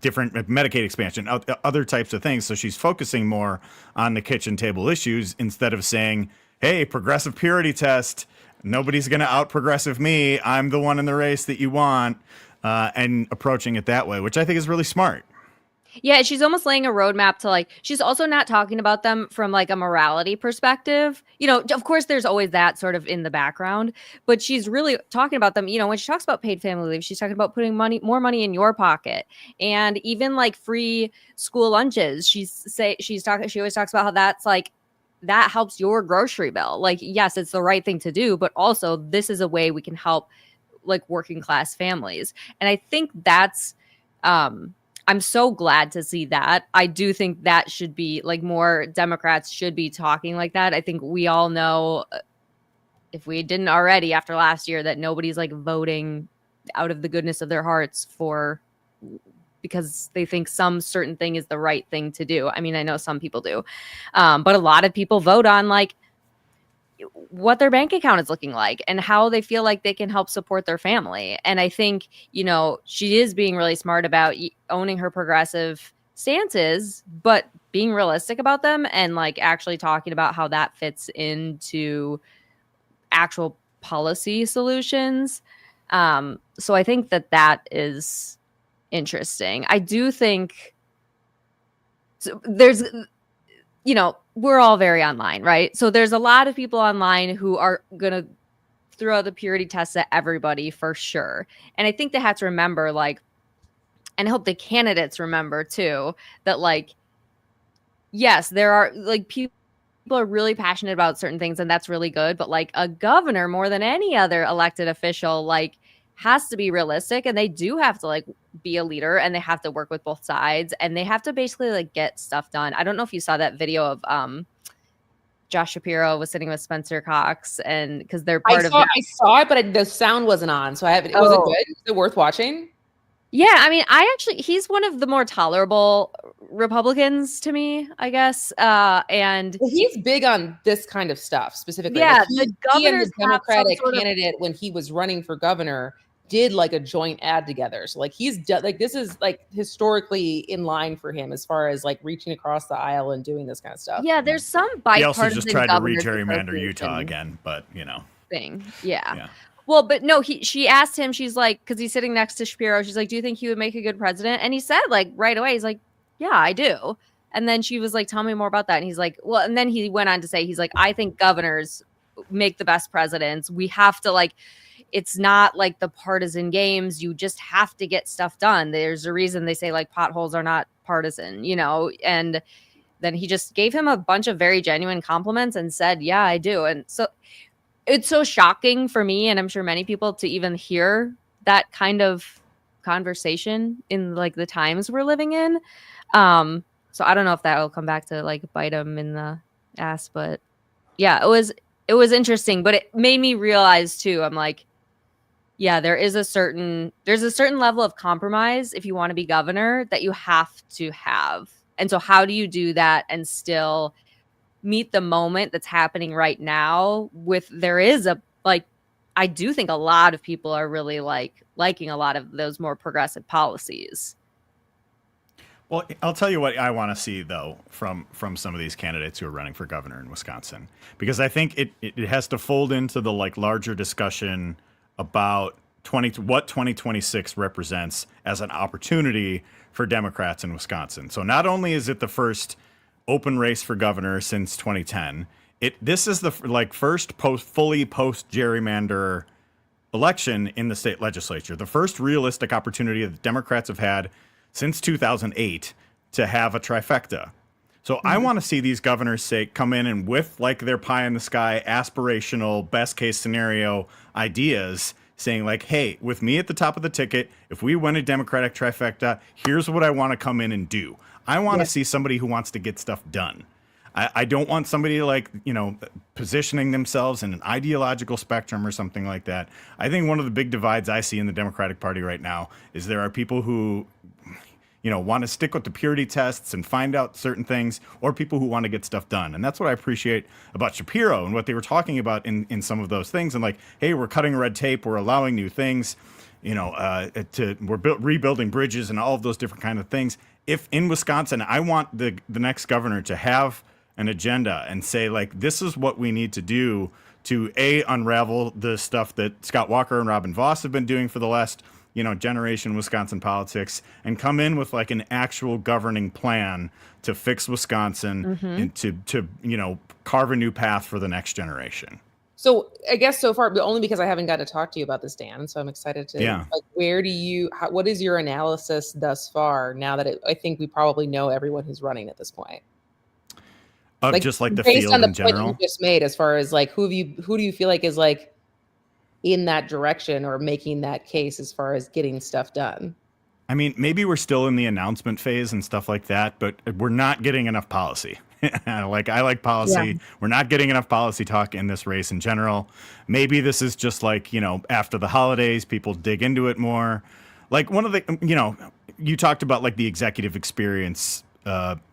different Medicaid expansion, other types of things. So she's focusing more on the kitchen table issues instead of saying, hey, progressive purity test, nobody's going to out progressive me. I'm the one in the race that you want. And approaching it that way, which I think is really smart. Yeah, she's almost laying a roadmap to like, she's also not talking about them from like a morality perspective. Of course, there's always that sort of in the background, but she's really talking about them. When she talks about paid family leave, she's talking about putting more money in your pocket and even like free school lunches. She always talks about how that's like, that helps your grocery bill. Like, yes, it's the right thing to do, but also this is a way we can help like working class families. And I think that's, I'm so glad to see that. I do think that should be like more Democrats should be talking like that. I think we all know, if we didn't already after last year, that nobody's like voting out of the goodness of their hearts because they think some certain thing is the right thing to do. I mean, I know some people do, but a lot of people vote on like what their bank account is looking like and how they feel like they can help support their family. And I think, she is being really smart about owning her progressive stances, but being realistic about them and like actually talking about how that fits into actual policy solutions. So I think that is interesting. I do think there's, we're all very online, right? So there's a lot of people online who are going to throw the purity tests at everybody for sure. And I think they have to remember, like, and I hope the candidates remember too, that like, yes, there are like people people are really passionate about certain things, and that's really good. But like a governor, more than any other elected official, like has to be realistic, and they do have to like be a leader, and they have to work with both sides, and they have to basically like get stuff done. I don't know if you saw that video of Josh Shapiro was sitting with Spencer Cox, and because they're part of that. I saw it, but the sound wasn't on, so I haven't. Was it good? Is it worth watching? Yeah, I mean, he's one of the more tolerable Republicans to me, I guess. And he's big on this kind of stuff specifically. Yeah, like the governor's Democratic candidate when he was running for governor did like a joint ad together. So like this is like historically in line for him as far as like reaching across the aisle and doing this kind of stuff. Yeah, there's some bipartisan. He also just tried to re-gerrymander Utah again, but thing. Yeah. Well, but no, she asked him, she's like, because he's sitting next to Shapiro, she's like, do you think he would make a good president? And he said like right away, he's like, yeah, I do. And then she was like, tell me more about that. And he's like, well, and then he went on to say, he's like, I think governors make the best presidents. We have to like, it's not like the partisan games. You just have to get stuff done. There's a reason they say like potholes are not partisan, and then he just gave him a bunch of very genuine compliments and said, yeah, I do. And so it's so shocking for me, and I'm sure many people, to even hear that kind of conversation in like the times we're living in. So I don't know if that will come back to like bite him in the ass, but yeah, it was interesting, but it made me realize too, I'm like, yeah, there's a certain level of compromise if you want to be governor that you have to have. And so how do you do that and still meet the moment that's happening right now I do think a lot of people are really liking a lot of those more progressive policies. Well, I'll tell you what I want to see, though, from some of these candidates who are running for governor in Wisconsin, because I think it has to fold into the like larger discussion about what 2026 represents as an opportunity for Democrats in Wisconsin. So not only is it the first open race for governor since 2010, this is the first fully post gerrymander election in the state legislature, the first realistic opportunity that Democrats have had since 2008 to have a trifecta. So I want to see these governors come in and with like their pie in the sky, aspirational, best case scenario ideas, saying like, hey, with me at the top of the ticket, if we win a Democratic trifecta, here's what I want to come in and do. I want to see somebody who wants to get stuff done. I don't want somebody like, positioning themselves in an ideological spectrum or something like that. I think one of the big divides I see in the Democratic Party right now is there are people who want to stick with the purity tests and find out certain things, or people who want to get stuff done. And that's what I appreciate about Shapiro and what they were talking about in some of those things. And like, hey, we're cutting red tape, we're allowing new things, we're rebuilding bridges and all of those different kind of things. If in Wisconsin, I want the next governor to have an agenda and say like, this is what we need to do to unravel the stuff that Scott Walker and Robin Vos have been doing for the last generation Wisconsin politics, and come in with like an actual governing plan to fix Wisconsin and to carve a new path for the next generation. So I guess so far, but only because I haven't got to talk to you about this, Dan. So I'm excited to. Yeah. Like, what is your analysis thus far? Now that I think we probably know everyone who's running at this point. Of like, just like the based field on the in point general. You just made, as far as like who do you feel like is like in that direction or making that case as far as getting stuff done? I mean, maybe we're still in the announcement phase and stuff like that, but we're not getting enough policy. I like policy. Yeah. We're not getting enough policy talk in this race in general. Maybe this is just like, after the holidays, people dig into it more. Like one of the, you talked about like the executive experience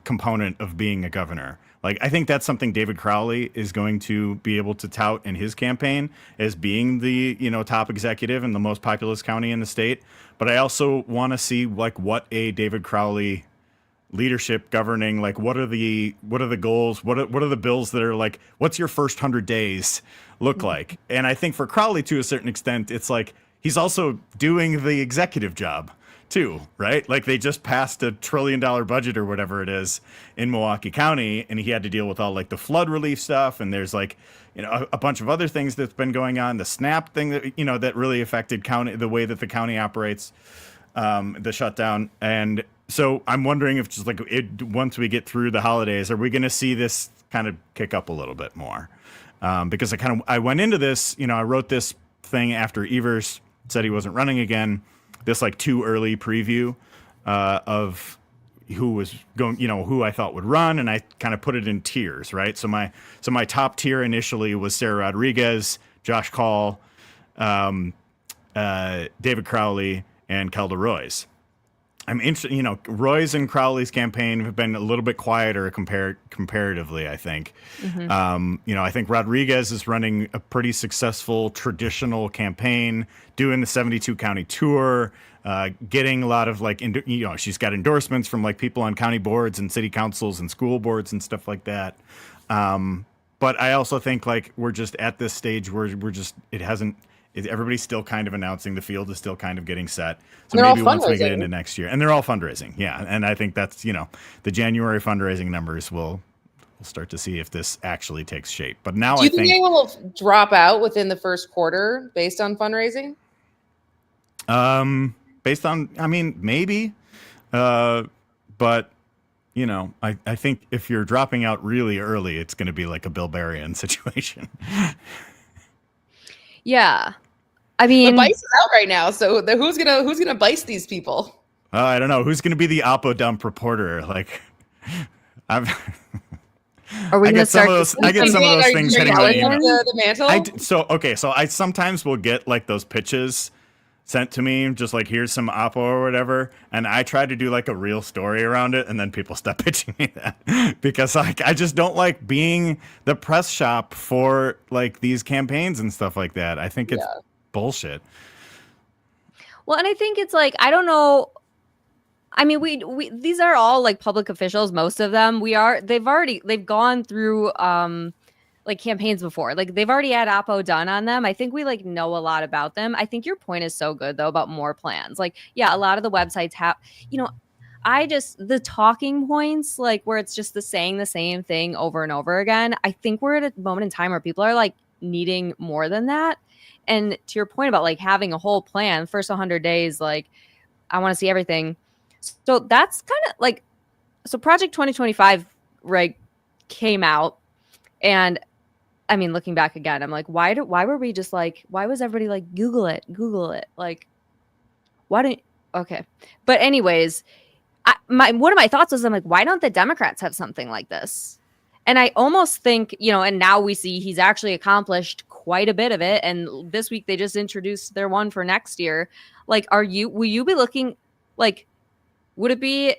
component of being a governor. Like, I think that's something David Crowley is going to be able to tout in his campaign as being the, top executive in the most populous county in the state. But I also want to see like what a David Crowley leadership governing, like what are the goals? What are the bills that are like, what's your first 100 days look like? And I think for Crowley, to a certain extent, it's like he's also doing the executive job too, right? Like they just passed $1 trillion budget or whatever it is in Milwaukee County, and he had to deal with all like the flood relief stuff, and there's like a bunch of other things that's been going on, the SNAP thing that that really affected the way that the county operates, the shutdown. And so I'm wondering if just like once we get through the holidays, are we going to see this kind of kick up a little bit more. Because I went into this, I wrote this thing after Evers said he wasn't running again, this like too early preview of who was going, who I thought would run, and I kind of put it in tiers, right? So my top tier initially was Sarah Rodriguez, Josh Call, David Crowley, and Kelda Royce. I'm interested, Roy's and Crowley's campaign have been a little bit quieter comparatively, I think. Mm-hmm. I think Rodriguez is running a pretty successful traditional campaign, doing the 72 county tour, getting a lot of she's got endorsements from like people on county boards and city councils and school boards and stuff like that. But I also think like we're just at this stage where everybody's still kind of announcing, the field is still kind of getting set. So maybe once we get into next year, and they're all fundraising. Yeah. And I think that's, the January fundraising numbers we'll start to see if this actually takes shape. But now do you think they will drop out within the first quarter based on fundraising? Based on, maybe, but I think if you're dropping out really early, it's going to be like a Bill Berrien situation. Yeah. But Bice is out right now, so who's gonna Bice these people? I don't know. Who's gonna be the Oppo dump reporter? Like, I get some of those things hitting my email. The mantle. So I sometimes will get like those pitches sent to me, just like here's some Oppo or whatever, and I try to do like a real story around it, and then people stop pitching me that because like I just don't like being the press shop for like these campaigns and stuff like that. I think it's bullshit. Well, and I think it's like, I don't know. I mean, we these are all like public officials, most of them. They've gone through like campaigns before. Like they've already had Oppo done on them. I think we like know a lot about them. I think your point is so good though about more plans. Like, yeah, a lot of the websites have, the talking points, like where it's just saying the same thing over and over again. I think we're at a moment in time where people are like needing more than that. And to your point about like having a whole plan, first 100 days, like I want to see everything. So that's kind of like, so Project 2025 came out, and I mean, looking back again, I'm like, why were we just like, why was everybody like, Google it? Like, okay. But anyways, one of my thoughts was, I'm like, why don't the Democrats have something like this? And I almost think, and now we see he's actually accomplished quite a bit of it. And this week they just introduced their one for next year. Like, will you be looking, like, would it be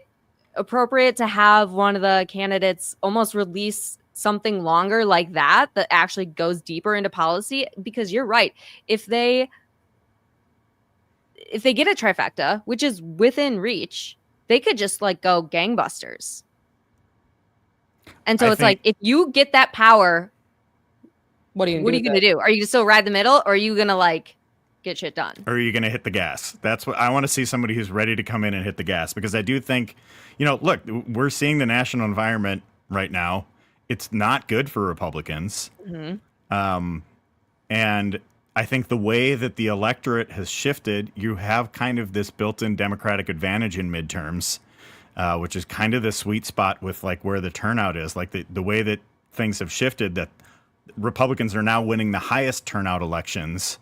appropriate to have one of the candidates almost release something longer like that actually goes deeper into policy? Because you're right. If they get a trifecta, which is within reach, they could just like go gangbusters. And so like, if you get that power, what are you going to do? Are you going to still ride the middle, or are you going to like get shit done? Or are you going to hit the gas? That's what I want to see, somebody who's ready to come in and hit the gas, because I do think, look, we're seeing the national environment right now. It's not good for Republicans. Mm-hmm. And I think the way that the electorate has shifted, you have kind of this built-in Democratic advantage in midterms, which is kind of the sweet spot with like where the turnout is. Like the way that things have shifted, that Republicans are now winning the highest turnout elections.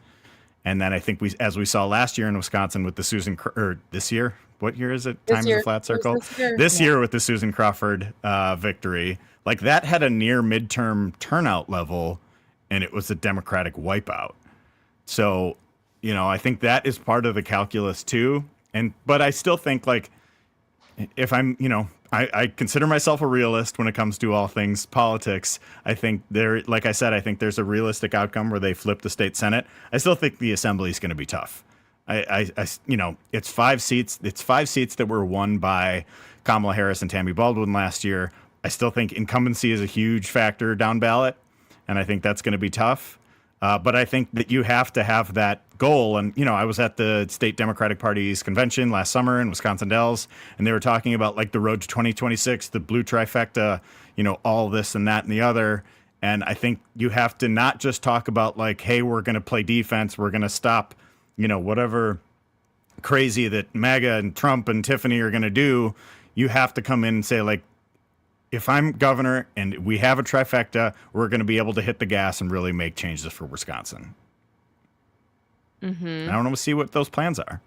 And then I think as we saw last year in Wisconsin with the this year, what year is it? Times the Flat Circle. This year with the Susan Crawford victory, like that had a near midterm turnout level, and it was a Democratic wipeout. So, I think that is part of the calculus too. But I still think like, if I'm, I consider myself a realist when it comes to all things politics. I think like I said, I think there's a realistic outcome where they flip the state Senate. I still think the assembly is going to be tough. It's 5 seats. It's 5 seats that were won by Kamala Harris and Tammy Baldwin last year. I still think incumbency is a huge factor down ballot, and I think that's going to be tough. But I think that you have to have that goal. And, I was at the state Democratic Party's convention last summer in Wisconsin Dells, and they were talking about like the road to 2026, the blue trifecta, all this and that and the other. And I think you have to not just talk about like, hey, we're going to play defense, we're going to stop, whatever crazy that MAGA and Trump and Tiffany are going to do. You have to come in and say like, if I'm governor and we have a trifecta, we're going to be able to hit the gas and really make changes for Wisconsin. Mm-hmm. I don't know, see what those plans are.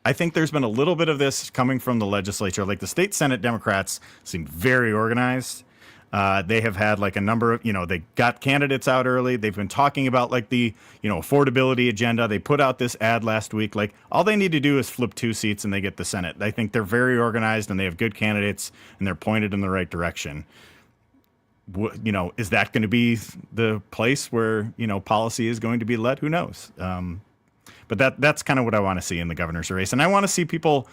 I think there's been a little bit of this coming from the legislature. Like the state Senate Democrats seem very organized. They have had like a number of, they got candidates out early. They've been talking about like the, affordability agenda. They put out this ad last week. Like all they need to do is flip 2 seats and they get the Senate. I think they're very organized and they have good candidates and they're pointed in the right direction. Is that going to be the place where, policy is going to be led? Who knows? But that's kind of what I want to see in the governor's race. And I want to see people,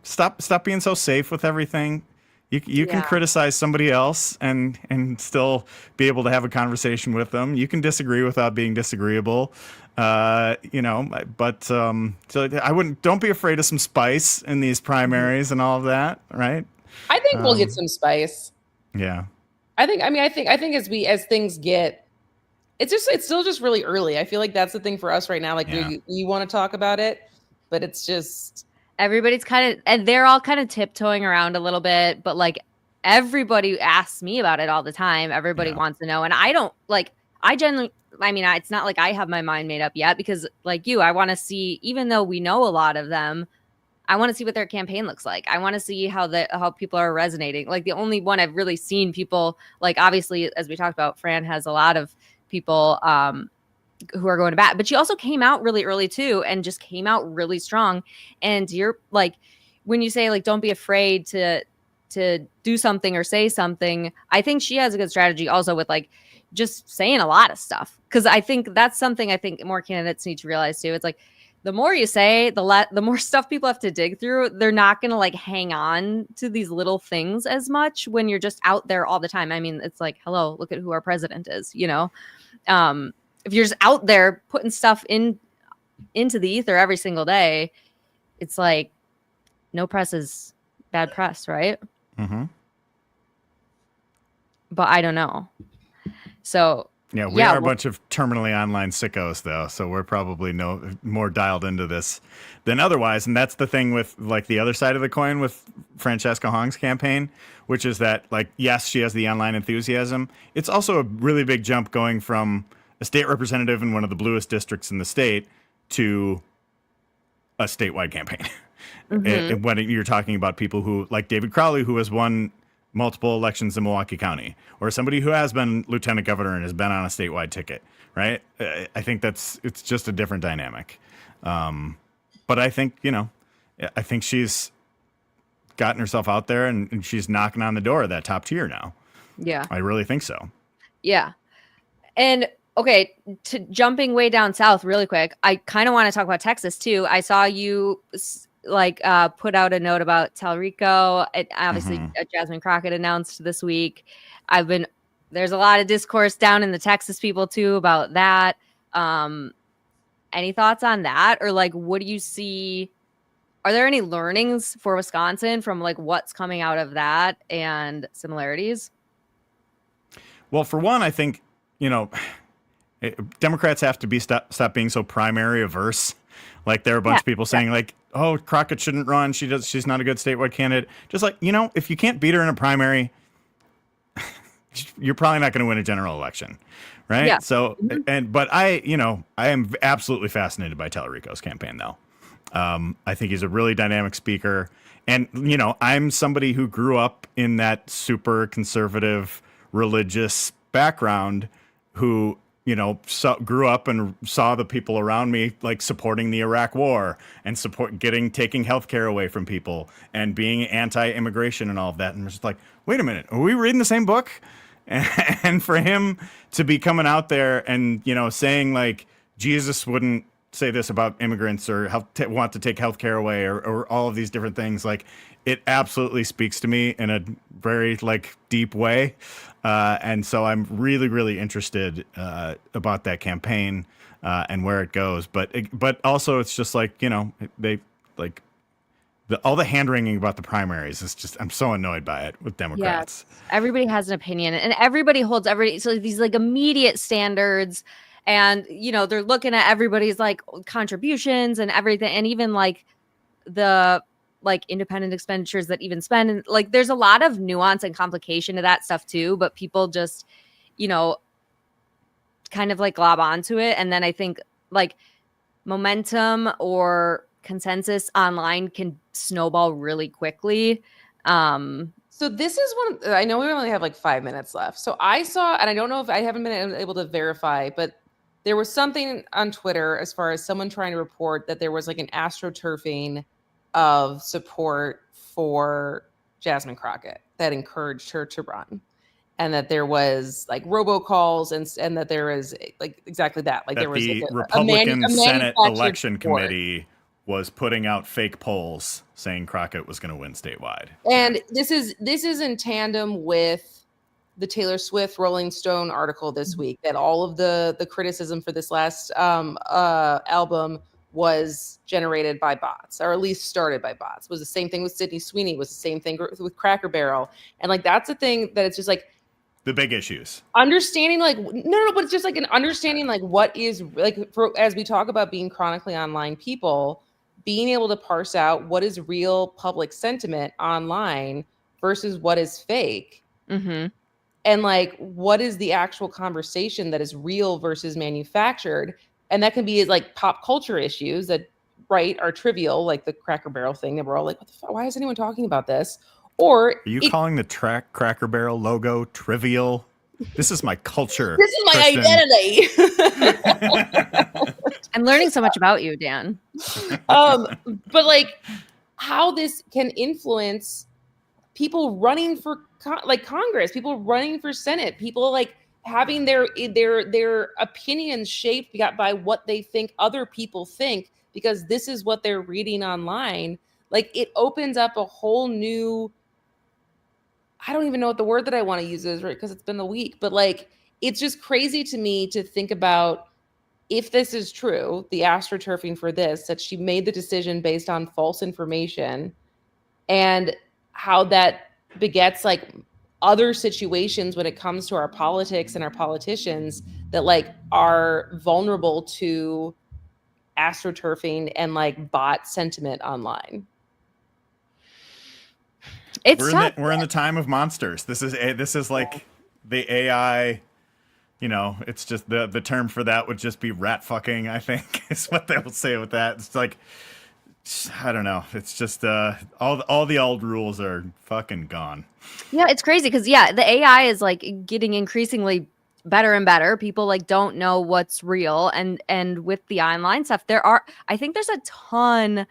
stop being so safe with everything. You can criticize somebody else and still be able to have a conversation with them. You can disagree without being disagreeable. But so don't be afraid of some spice in these primaries and all of that, right? I think we'll get some spice. Yeah. I think as things get, it's still just really early. I feel like that's the thing for us right now. Like we want to talk about it, but it's just. Everybody's and they're all kind of tiptoeing around a little bit, but like everybody asks me about it all the time. Everybody wants to know. And I don't it's not like I have my mind made up yet because like I want to see, even though we know a lot of them, I want to see what their campaign looks like. I want to see how people are resonating. Like the only one I've really seen people like, obviously, as we talked about, Fran has a lot of people, who are going to bat, but she also came out really early too and just came out really strong. And you're like, when you say like don't be afraid to do something or say something, I think she has a good strategy also with like just saying a lot of stuff, because I think that's something I think more candidates need to realize too. It's like the more you say, the more stuff people have to dig through. They're not going to like hang on to these little things as much when you're just out there all the time. I mean, it's like, hello, look at who our president is, if you're just out there putting stuff into the ether every single day, it's like no press is bad press, right? Mm-hmm. But I don't know. So we are a bunch of terminally online sickos, though, so we're probably more dialed into this than otherwise. And that's the thing with like the other side of the coin with Francesca Hong's campaign, which is that like, yes, she has the online enthusiasm. It's also a really big jump going from a state representative in one of the bluest districts in the state to a statewide campaign. Mm-hmm. When you're talking about people who, like David Crowley, who has won multiple elections in Milwaukee County, or somebody who has been lieutenant governor and has been on a statewide ticket, right? I think it's just a different dynamic. But I think, I think she's gotten herself out there and she's knocking on the door of that top tier now. Yeah. I really think so. Yeah. And okay, jumping way down south really quick, I kind of want to talk about Texas too. I saw you put out a note about Talrico. Obviously, Jasmine Crockett announced this week. There's a lot of discourse down in the Texas people too about that. Any thoughts on that? Or like, what do you see? Are there any learnings for Wisconsin from like what's coming out of that and similarities? Well, for one, I think, Democrats have to stop being so primary averse. Like there are a bunch of people saying like, oh, Crockett shouldn't run. She's not a good statewide candidate. Just like, if you can't beat her in a primary, you're probably not going to win a general election. Right. Yeah. So, but I am absolutely fascinated by Talarico's campaign though. I think he's a really dynamic speaker. And, I'm somebody who grew up in that super conservative religious background who, grew up and saw the people around me like supporting the Iraq war and taking healthcare away from people and being anti-immigration and all of that. And was just like, wait a minute, are we reading the same book? And for him to be coming out there and, saying like Jesus wouldn't say this about immigrants or want to take healthcare away or all of these different things, like it absolutely speaks to me in a very like deep way. And so I'm really, really interested about that campaign and where it goes. But also it's just like, they like all the hand wringing about the primaries is just, I'm so annoyed by it with Democrats. Yes. Everybody has an opinion and everybody holds so these like immediate standards and, they're looking at everybody's like contributions and everything. And even like the like independent expenditures that even spend. And like there's a lot of nuance and complication to that stuff too, but people just, you know, kind of like glob onto it. And then I think like momentum or consensus online can snowball really quickly. So this is one, I know we only have like 5 minutes left. So I saw, and I don't know if I haven't been able to verify, but there was something on Twitter as far as someone trying to report that there was like an astroturfing of support for Jasmine Crockett that encouraged her to run. And that there was like robocalls and that there was like exactly that. Like that there was the like Republican Senate election support. committee was putting out fake polls saying Crockett was going to win statewide. And this is in tandem with the Taylor Swift Rolling Stone article this week that all of the criticism for this last album was generated by bots, or at least started by bots. It was the same thing with Sydney Sweeney, was the same thing with Cracker Barrel. And like that's the thing that it's just like the big issues. Understanding like no, but it's just like an understanding like what is like for as we talk about being chronically online people, being able to parse out what is real public sentiment online versus what is fake. Mm-hmm. And like what is the actual conversation that is real versus manufactured. And that can be like pop culture issues that are trivial, like the Cracker Barrel thing that we're all like, what the fuck? Why is anyone talking about this? Or are you calling the Cracker Barrel logo trivial? This is my culture. This is my identity. I'm learning so much about you, Dan. But like how this can influence people running for like Congress, people running for Senate, people like having their opinions shaped by what they think other people think, because this is what they're reading online. Like it opens up a whole new, I don't even know what the word that I want to use is, right? Because it's been a week, but like, it's just crazy to me to think about if this is true, the astroturfing for this, that she made the decision based on false information, and how that begets like other situations when it comes to our politics and our politicians that like are vulnerable to astroturfing and like bot sentiment online. We're in the time of monsters. This is like the AI, you know, it's just the term for that would just be rat fucking, I think, is what they will say with that. It's like, I don't know. It's just all the old rules are fucking gone. Yeah, it's crazy because the AI is like getting increasingly better and better. People like don't know what's real, and with the online stuff, I think there's a ton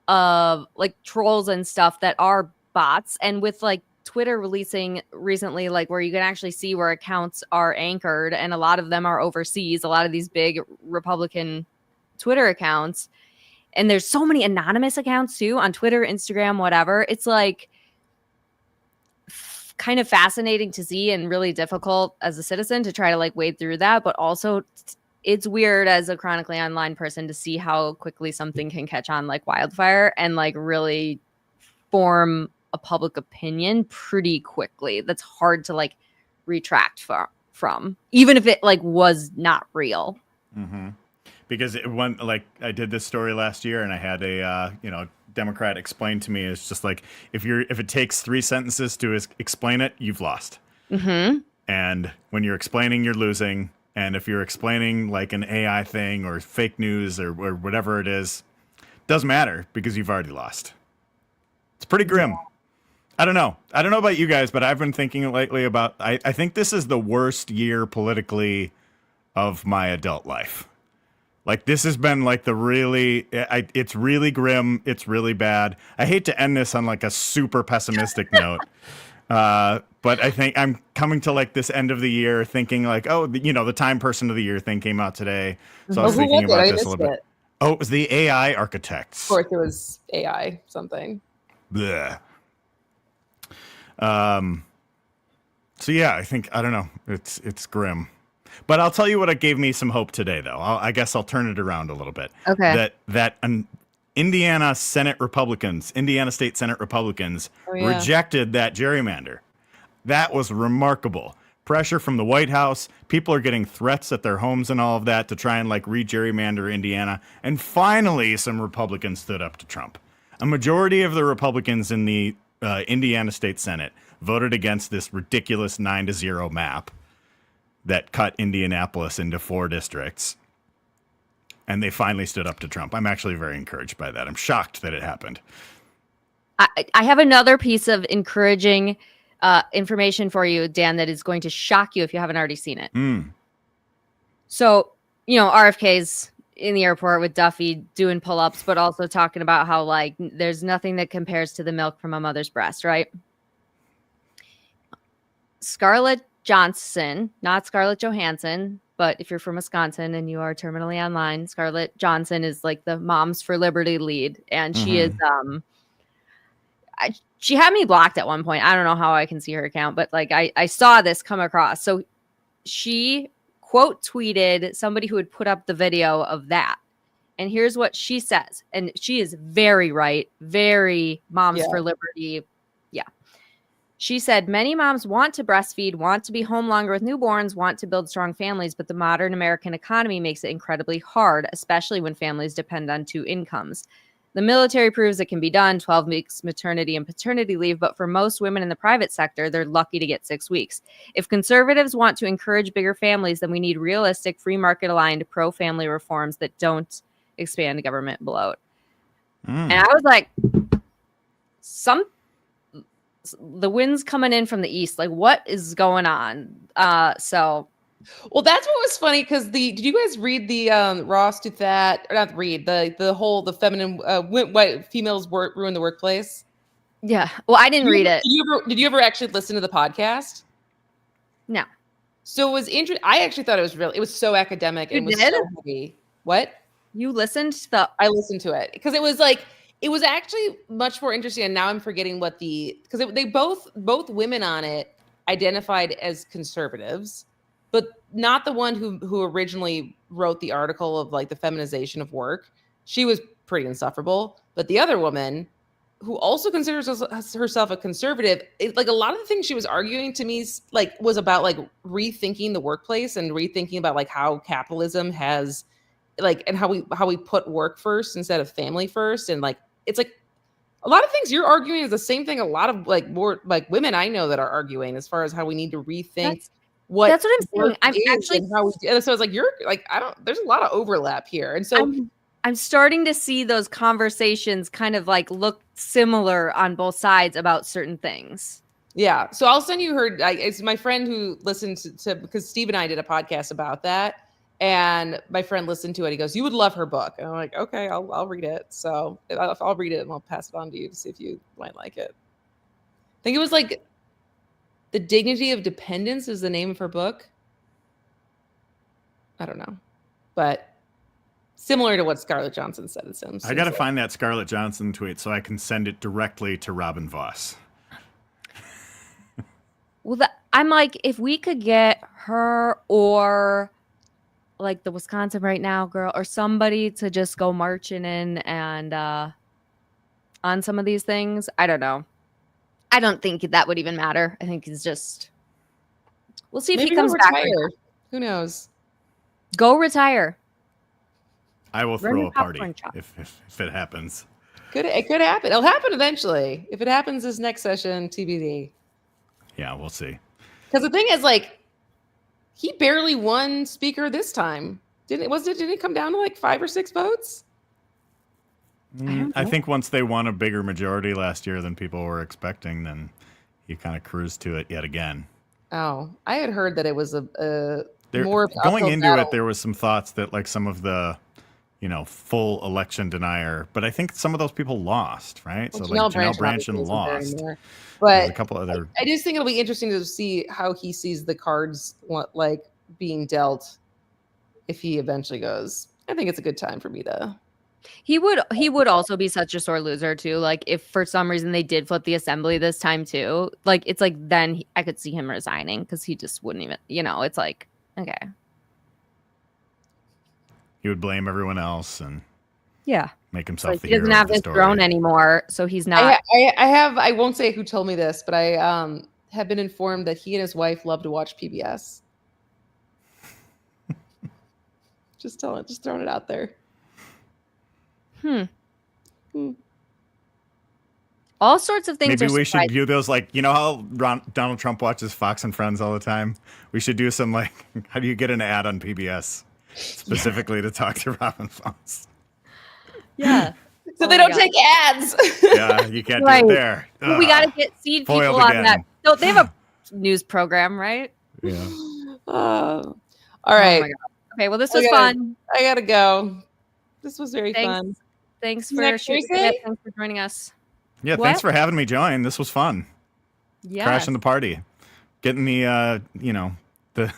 of like trolls and stuff that are bots, and with like Twitter releasing recently, like where you can actually see where accounts are anchored, and a lot of them are overseas. A lot of these big Republican Twitter accounts. And there's so many anonymous accounts too on Twitter, Instagram, whatever. It's like kind of fascinating to see and really difficult as a citizen to try to like wade through that. But also it's weird as a chronically online person to see how quickly something can catch on like wildfire and like really form a public opinion pretty quickly. That's hard to like retract from, even if it like was not real. Mm-hmm. Because I did this story last year, and I had a Democrat explain to me, it's just like if it takes 3 sentences to explain it, you've lost. Mm-hmm. And when you're explaining, you're losing. And if you're explaining like an AI thing or fake news or whatever it is, doesn't matter because you've already lost. It's pretty grim. I don't know about you guys, but I've been thinking lately about I think this is the worst year politically of my adult life. Like this has been like it's really grim. It's really bad. I hate to end this on like a super pessimistic note. But I think I'm coming to like this end of the year thinking like, oh, the Time Person of the Year thing came out today. So I was thinking about this a little bit. Oh, it was the AI architects. Of course it was AI something. Blech. So yeah, I don't know. It's grim. But I'll tell you what it gave me some hope today, though. I guess I'll turn it around a little bit. Okay. That Indiana State Senate Republicans rejected that gerrymander. That was remarkable. Pressure from the White House. People are getting threats at their homes and all of that to try and like re-gerrymander Indiana. And finally, some Republicans stood up to Trump. A majority of the Republicans in the Indiana State Senate voted against this ridiculous 9-0 map that cut Indianapolis into 4 districts. And they finally stood up to Trump. I'm actually very encouraged by that. I'm shocked that it happened. I have another piece of encouraging information for you, Dan, that is going to shock you if you haven't already seen it. So, RFK's in the airport with Duffy doing pull-ups, but also talking about how like there's nothing that compares to the milk from a mother's breast, right? Scarlett Johnson, not Scarlett Johansson, but if you're from Wisconsin and you are terminally online, Scarlett Johnson is like the Moms for Liberty lead, and she is she had me blocked at one point. I don't know how I can see her account, but like I saw this come across. So she quote tweeted somebody who had put up the video of that. And here's what she says. And she is very right, very Moms for Liberty. Yeah. She said, many moms want to breastfeed, want to be home longer with newborns, want to build strong families, but the modern American economy makes it incredibly hard, especially when families depend on 2 incomes. The military proves it can be done, 12 weeks maternity and paternity leave, but for most women in the private sector, they're lucky to get 6 weeks. If conservatives want to encourage bigger families, then we need realistic, free market aligned, pro-family reforms that don't expand government bloat. And I was like, the wind's coming in from the east. Like, what is going on? Well, that's what was funny because did you guys read the Ross to that or not read the feminine white females ruin the workplace? Yeah. Well, I didn't read it. Did you ever actually listen to the podcast? No. So it was interesting. I actually thought it was so academic. You and it was did? so heavy. What? You listened I listened to it because it was actually much more interesting. And now I'm forgetting because they both women on it identified as conservatives, but not the one who originally wrote the article of like the feminization of work. She was pretty insufferable. But the other woman who also considers herself a conservative, like a lot of the things she was arguing to me like was about like rethinking the workplace and rethinking about like how capitalism has like and how we put work first instead of family first. And like it's like a lot of things you're arguing is the same thing a lot of like more like women I know that are arguing as far as how we need to rethink that's what I'm saying. I'm actually so it's like you're like there's a lot of overlap here. And so I'm starting to see those conversations kind of like look similar on both sides about certain things. Yeah. So I'll send you her. It's my friend who listened to because Steve and I did a podcast about that. And my friend listened to it. He goes, "You would love her book." And I'm like, "Okay, I'll read it." So I'll read it and I'll pass it on to you to see if you might like it. I think it was like "The Dignity of Dependence" is the name of her book. I don't know, but similar to what Scarlett Johnson said. It seems. I got to find that Scarlett Johnson tweet so I can send it directly to Robin Voss. Well, I'm like, if we could get her or like the Wisconsin Right Now girl or somebody to just go marching in and on some of these things, I don't know. I don't think that would even matter. I think it's just we'll see if he comes back. Who knows? Go retire. I will throw a party if it happens. It could happen. It'll happen eventually. If it happens this next session, TBD. Yeah, we'll see. Because the thing is, like, he barely won speaker this time. Didn't it come down to like 5 or 6 votes? I think once they won a bigger majority last year than people were expecting, then he kind of cruised to it yet again. Oh, I had heard that it was more going into it. There was some thoughts that like some of the, full election denier, but I think some of those people lost, right? Well, so like Janelle Branchen lost. But a couple other. I just think it'll be interesting to see how he sees the cards like being dealt if he eventually goes. I think it's a good time for me to. He would also be such a sore loser too. Like if for some reason they did flip the assembly this time too, like it's like then I could see him resigning because he just wouldn't even. It's like okay. He would blame everyone else and make himself the hero. He doesn't have his throne anymore, so he's not. I won't say who told me this, but I have been informed that he and his wife love to watch PBS. just throwing it out there. All sorts of things. Maybe are we should surprising. view those like, you know how Donald Trump watches Fox and Friends all the time? We should do some like, how do you get an ad on PBS specifically to talk to Robin Foss? Yeah. So Oh they my don't God. take ads. Yeah, you can't do Right. it there. Well, we got to get seed people Foiled on again. that. So they have a news program, right? Yeah. All Oh right. my God. Okay. Well, this was fun. I gotta go. This was very Thanks. fun. Thanks See you for next shooting Thursday? it. Thanks for joining us. Yeah, What? thanks for having me join. This was fun. Yeah. Crashing the party. Getting the, the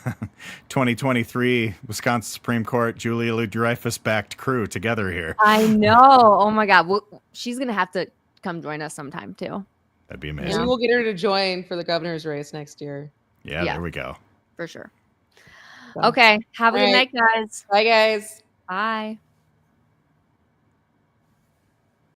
2023 Wisconsin Supreme Court Julia Louis-Dreyfus backed crew together here. I know. Oh my God. Well, she's going to have to come join us sometime too. That'd be Maybe amazing. we'll get her to join for the governor's race next year. Yeah, Yeah. there we go. For sure. So. Okay. Have a All good right. night, guys. Bye, guys. Bye.